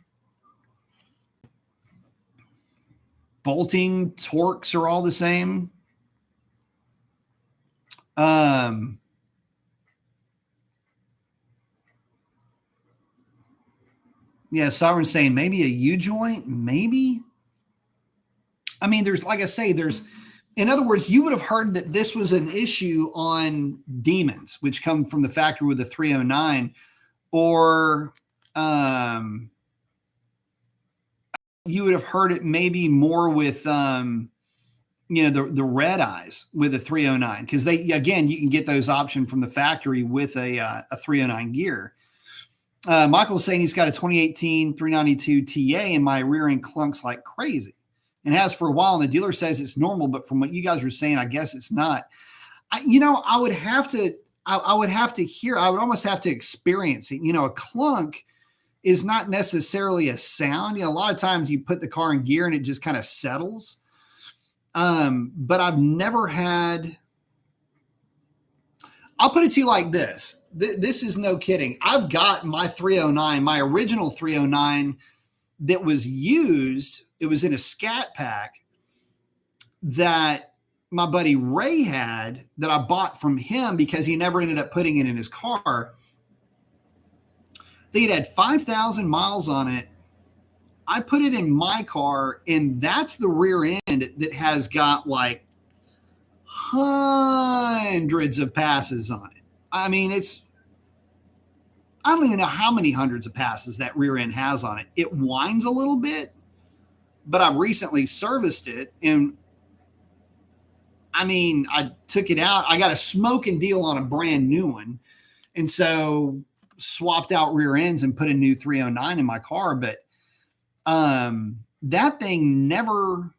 Bolting torques are all the same. Yeah, Sovereign's saying maybe a U joint, maybe. I mean, there's, like I say, in other words, you would have heard that this was an issue on Demons, which come from the factory with the 309, or you would have heard it maybe more with, the red eyes with a 309, because you can get those option from the factory with a 309 gear. Michael's saying he's got a 2018 392 TA and my rear end clunks like crazy and has for a while. And the dealer says it's normal, but from what you guys were saying, I guess it's not. I would have to hear, I would almost have to experience it. A clunk is not necessarily a sound. A lot of times you put the car in gear and it just kind of settles. But I've never had, I'll put it to you like this. This is no kidding. I've got my 309, my original 309 that was used. It was in a scat pack that my buddy Ray had that I bought from him because he never ended up putting it in his car. They had 5,000 miles on it. I put it in my car, and that's the rear end that has got like hundreds of passes on it. I mean, I don't even know how many hundreds of passes that rear end has on it. It whines a little bit, but I've recently serviced it. And I mean, I took it out. I got a smoking deal on a brand new one. And so swapped out rear ends and put a new 309 in my car. But that thing never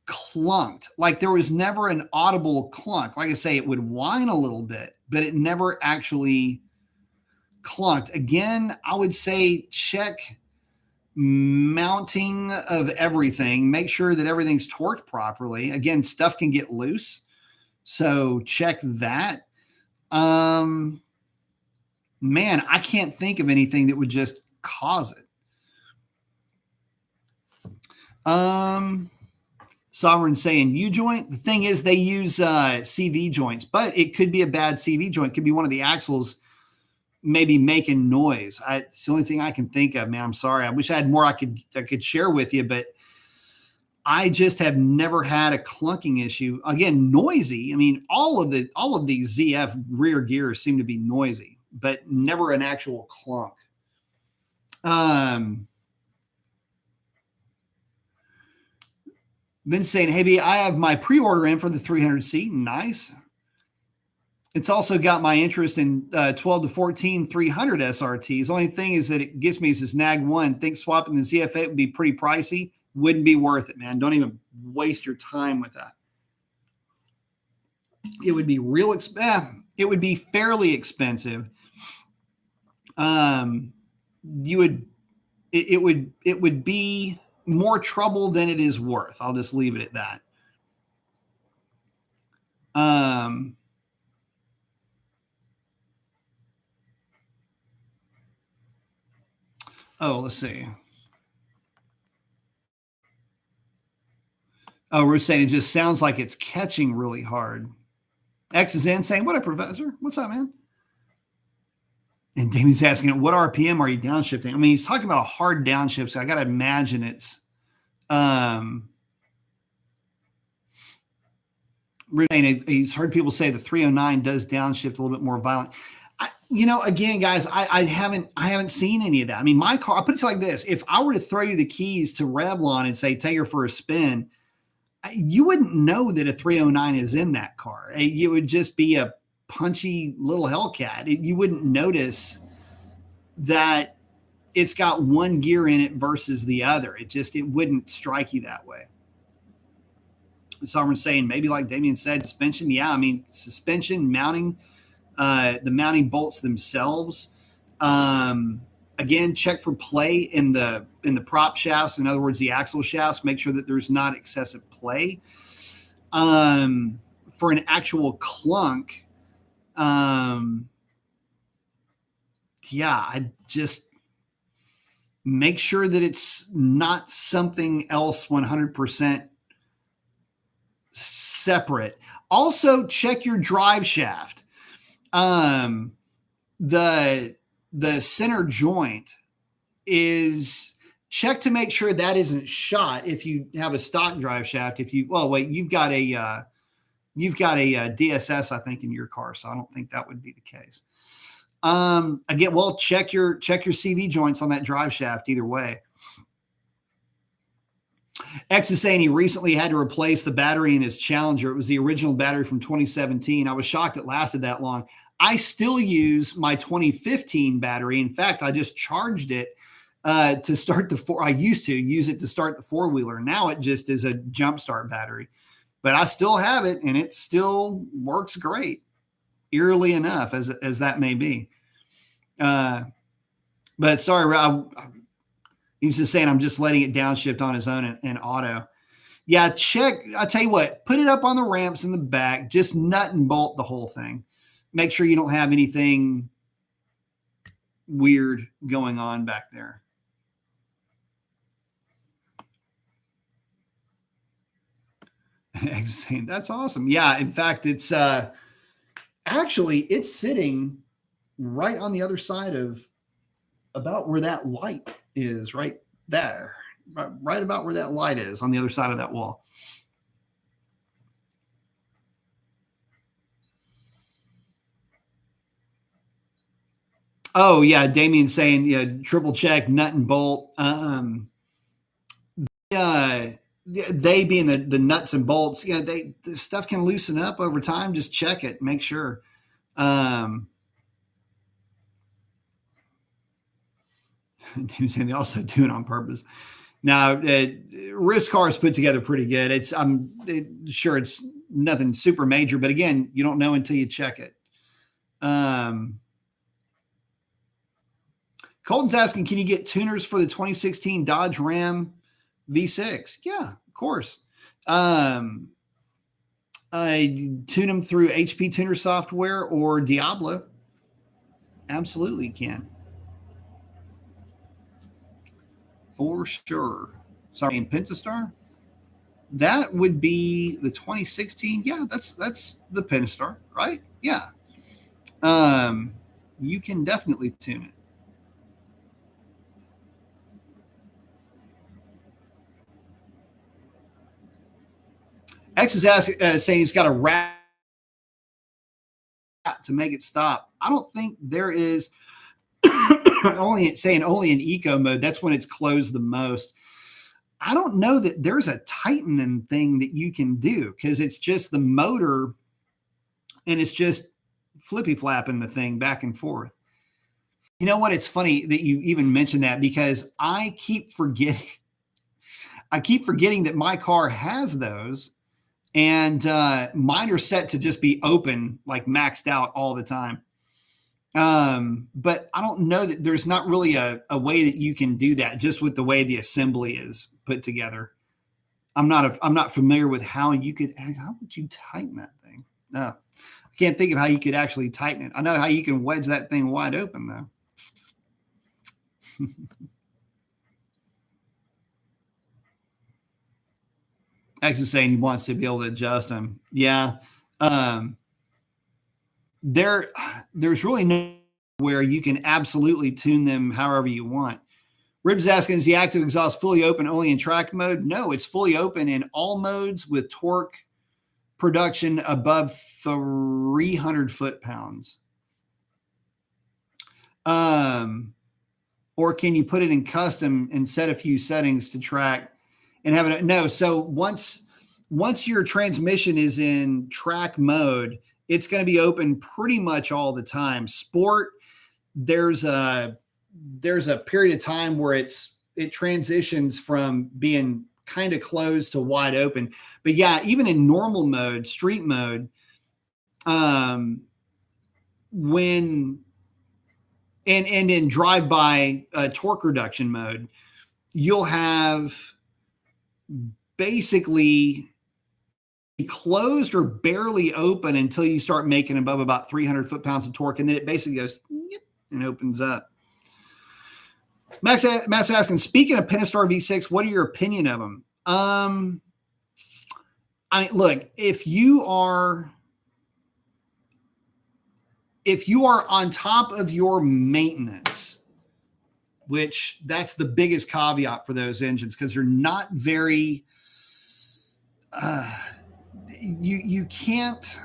clunked. Like there was never an audible clunk. Like I say, it would whine a little bit, but it never actually clunked. Again, I would say check mounting of everything. Make sure that everything's torqued properly. Again, stuff can get loose, so check that. Man, I can't think of anything that would just cause it. Sovereign saying U-joint. The thing is they use CV joints, but it could be a bad CV joint. It could be one of the axles maybe making noise. It's the only thing I can think of, man. I'm sorry. I wish I had more I could share with you, but I just have never had a clunking issue. Again, noisy. I mean, all of these ZF rear gears seem to be noisy, but never an actual clunk. Been saying, hey, B, I have my pre-order in for the 300C. Nice. It's also got my interest in 12 to 14 300 SRTs. The only thing is that it gets me is this NAG 1. Think swapping the ZF8 would be pretty pricey. Wouldn't be worth it, man. Don't even waste your time with that. It would be it would be fairly expensive. It would be more trouble than it is worth. I'll just leave it at that. Let's see. We're saying it just sounds like it's catching really hard. X is in saying, what up, Professor? What's up, man? And Damien's asking, what RPM are you downshifting? I mean, he's talking about a hard downshift, so I got to imagine it's he's heard people say the 309 does downshift a little bit more violent. Again, guys, I haven't seen any of that. I mean, my car, I'll put it like this. If I were to throw you the keys to Revlon and say, take her for a spin, you wouldn't know that a 309 is in that car. It would just be a punchy little Hellcat. You wouldn't notice that it's got one gear in it versus the other. It wouldn't strike you that way. Someone's saying maybe like Damien said, suspension. Yeah, I mean, suspension, mounting, the mounting bolts themselves. Again, check for play in the prop shafts. In other words, the axle shafts. Make sure that there's not excessive play. For an actual clunk, I just make sure that it's not something else 100% separate. Also, check your drive shaft. The center joint is check to make sure that isn't shot. If you have a stock drive shaft, you've got a DSS, I think, in your car, so I don't think that would be the case. Again, well, check your CV joints on that drive shaft either way. X is saying he recently had to replace the battery in his Challenger. It was the original battery from 2017. I was shocked it lasted that long. I still use my 2015 battery. In fact, I just charged it to start I used to use it to start the four-wheeler. Now it just is a jump start battery. But I still have it, and it still works great, eerily enough, as that may be. But sorry, he's just saying I'm just letting it downshift on his own and auto. Yeah, check. I'll tell you what, put it up on the ramps in the back. Just nut and bolt the whole thing. Make sure you don't have anything weird going on back there. That's awesome. Yeah, in fact, it's actually it's sitting right on the other side of about where that light is, right there, right about where that light is on the other side of that wall. Oh yeah, Damien's saying triple check nut and bolt. They being the nuts and bolts, the stuff can loosen up over time. Just check it, make sure. They also do it on purpose. Now, Riff's car is put together pretty good. I'm sure it's nothing super major, but again, you don't know until you check it. Colton's asking, can you get tuners for the 2016 Dodge Ram V6? Yeah, of course. I tune them through HP Tuner software or Diablo. Absolutely can. For sure. Sorry, in Pentastar? That would be the 2016. Yeah, that's the Pentastar, right? Yeah. You can definitely tune it. X is asking, saying he's got a wrap to make it stop. I don't think there is only in eco mode. That's when it's closed the most. I don't know that there's a tightening thing that you can do because it's just the motor and it's just flippy flapping the thing back and forth. You know what? It's funny that you even mentioned that because I keep forgetting that my car has those. And mine are set to just be open, like maxed out all the time. But I don't know that there's not really a way that you can do that just with the way the assembly is put together. I'm not familiar with how would you tighten that thing? No, I can't think of how you could actually tighten it. I know how you can wedge that thing wide open though. X is saying he wants to be able to adjust them. Yeah. There's really no where you can absolutely tune them however you want. Rib's asking, is the active exhaust fully open only in track mode? No, it's fully open in all modes with torque production above 300 foot-pounds. Or can you put it in custom and set a few settings to track and have it? No. So once your transmission is in track mode, it's going to be open pretty much all the time. Sport, there's a period of time where it transitions from being kind of closed to wide open. But yeah, even in normal mode, street mode, when and in drive-by torque reduction mode, you'll have basically closed or barely open until you start making above about 300 foot-pounds of torque, and then it basically goes and opens up. Matt's asking, speaking of Pentastar V6, what are your opinion of them? Look, if you are on top of your maintenance, which that's the biggest caveat for those engines because they're not very, you can't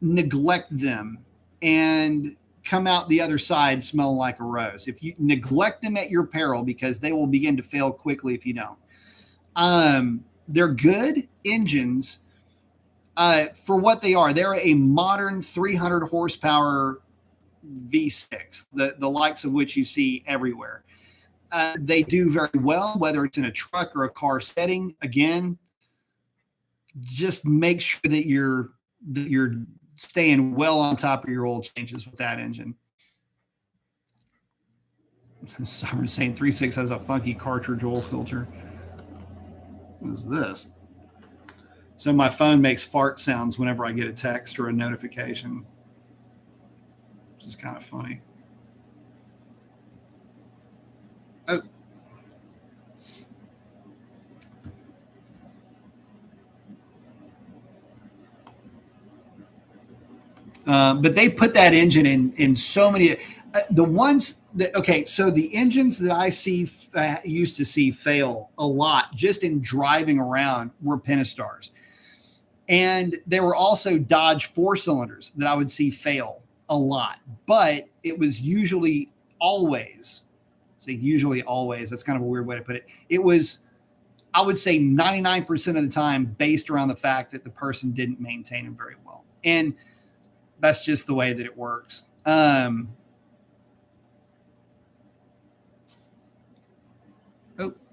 neglect them and come out the other side smelling like a rose. If you neglect them at your peril, because they will begin to fail quickly if you don't. They're good engines for what they are. They're a modern 300 horsepower V6, the likes of which you see everywhere. They do very well, whether it's in a truck or a car setting. Again, just make sure that you're staying well on top of your oil changes with that engine. Someone's saying 3.6 has a funky cartridge oil filter. What is this? So my phone makes fart sounds whenever I get a text or a notification, which is kind of funny. Oh. But they put that engine in so many. The ones that, okay, so the engines that I used to see fail a lot just in driving around were Pentastars. And there were also Dodge 4-cylinders that I would see fail a lot. But it was usually always, that's kind of a weird way to put it. It was, I would say 99% of the time based around the fact that the person didn't maintain them very well. And that's just the way that it works. Oh,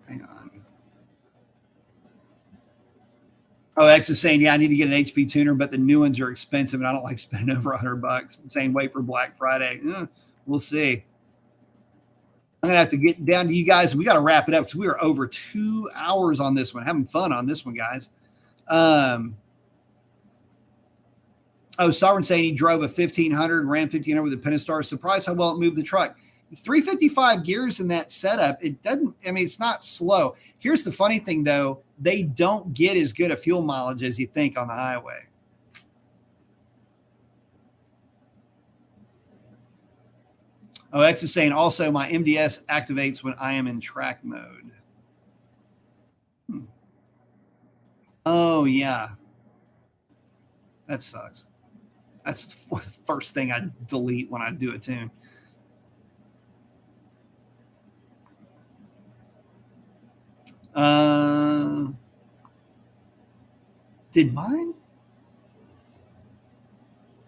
hang on. Oh, X is saying, yeah, I need to get an HP tuner, but the new ones are expensive and I don't like spending over $100. Same way for Black Friday. We'll see. I'm going to have to get down to you guys. We got to wrap it up because we are over 2 hours on this one. Having fun on this one, guys. Sovereign saying he drove a 1500 and ran 1500 with a Pentastar. Surprised how well it moved the truck. 355 gears in that setup. It doesn't, I mean, it's not slow. Here's the funny thing, though. They don't get as good a fuel mileage as you think on the highway. Oh, X is saying also my MDS activates when I am in track mode. Oh, yeah. That sucks. That's the first thing I delete when I do a tune. Did mine?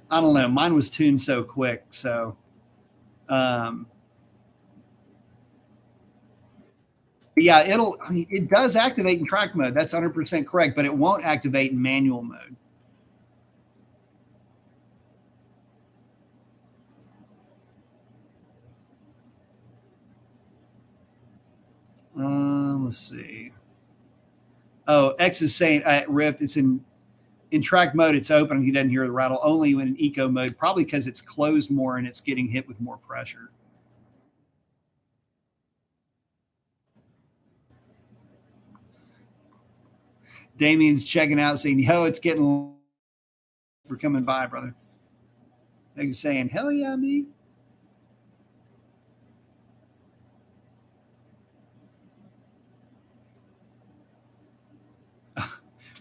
I don't know. Mine was tuned so quick. So, yeah, it does activate in track mode. That's 100% correct, but it won't activate in manual mode. Let's see. Oh, X is saying at Rift, it's in track mode, it's open and he doesn't hear the rattle, only when in eco mode, probably because it's closed more and it's getting hit with more pressure. Damien's checking out saying, yo, it's getting for coming by, brother. They're saying, hell yeah, me.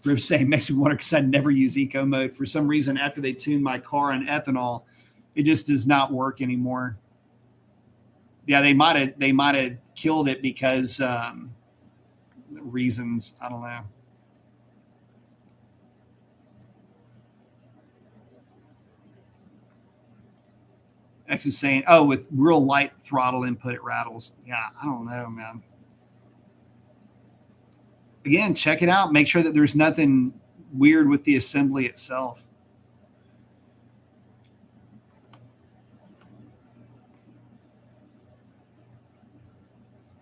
Riv saying makes me wonder because I never use eco mode. For some reason, after they tuned my car on ethanol, it just does not work anymore. Yeah, they might have killed it because reasons. I don't know. X is saying, oh, with real light throttle input, it rattles. Yeah, I don't know, man. Again, check it out. Make sure that there's nothing weird with the assembly itself.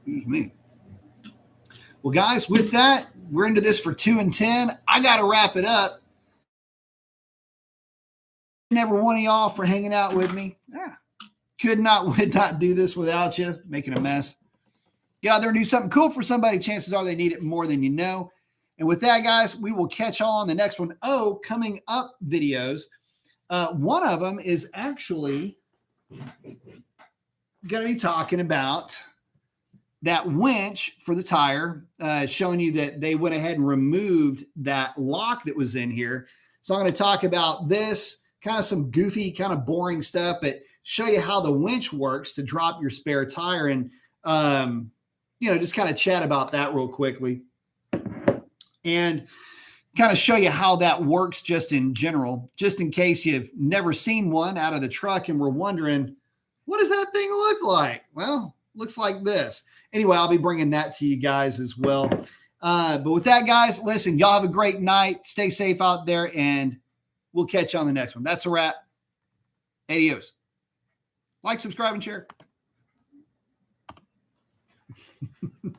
Excuse me. Well, guys, with that, we're into this for 2 and 10. I got to wrap it up. Every one of y'all for hanging out with me. Yeah. Would not do this without you. Making a mess. Get out there and do something cool for somebody. Chances are they need it more than you know. And with that, guys, we will catch y'all on the next one. Oh, coming up videos. One of them is actually going to be talking about that winch for the tire, showing you that they went ahead and removed that lock that was in here. So I'm going to talk about this, kind of some goofy, kind of boring stuff, but show you how the winch works to drop your spare tire, and just kind of chat about that real quickly, and kind of show you how that works just in general, just in case you've never seen one out of the truck and we're wondering, what does that thing look like? Well, looks like this. Anyway, I'll be bringing that to you guys as well. But with that, guys, listen, y'all have a great night. Stay safe out there, and we'll catch you on the next one. That's a wrap. Adios. Like, subscribe, and share.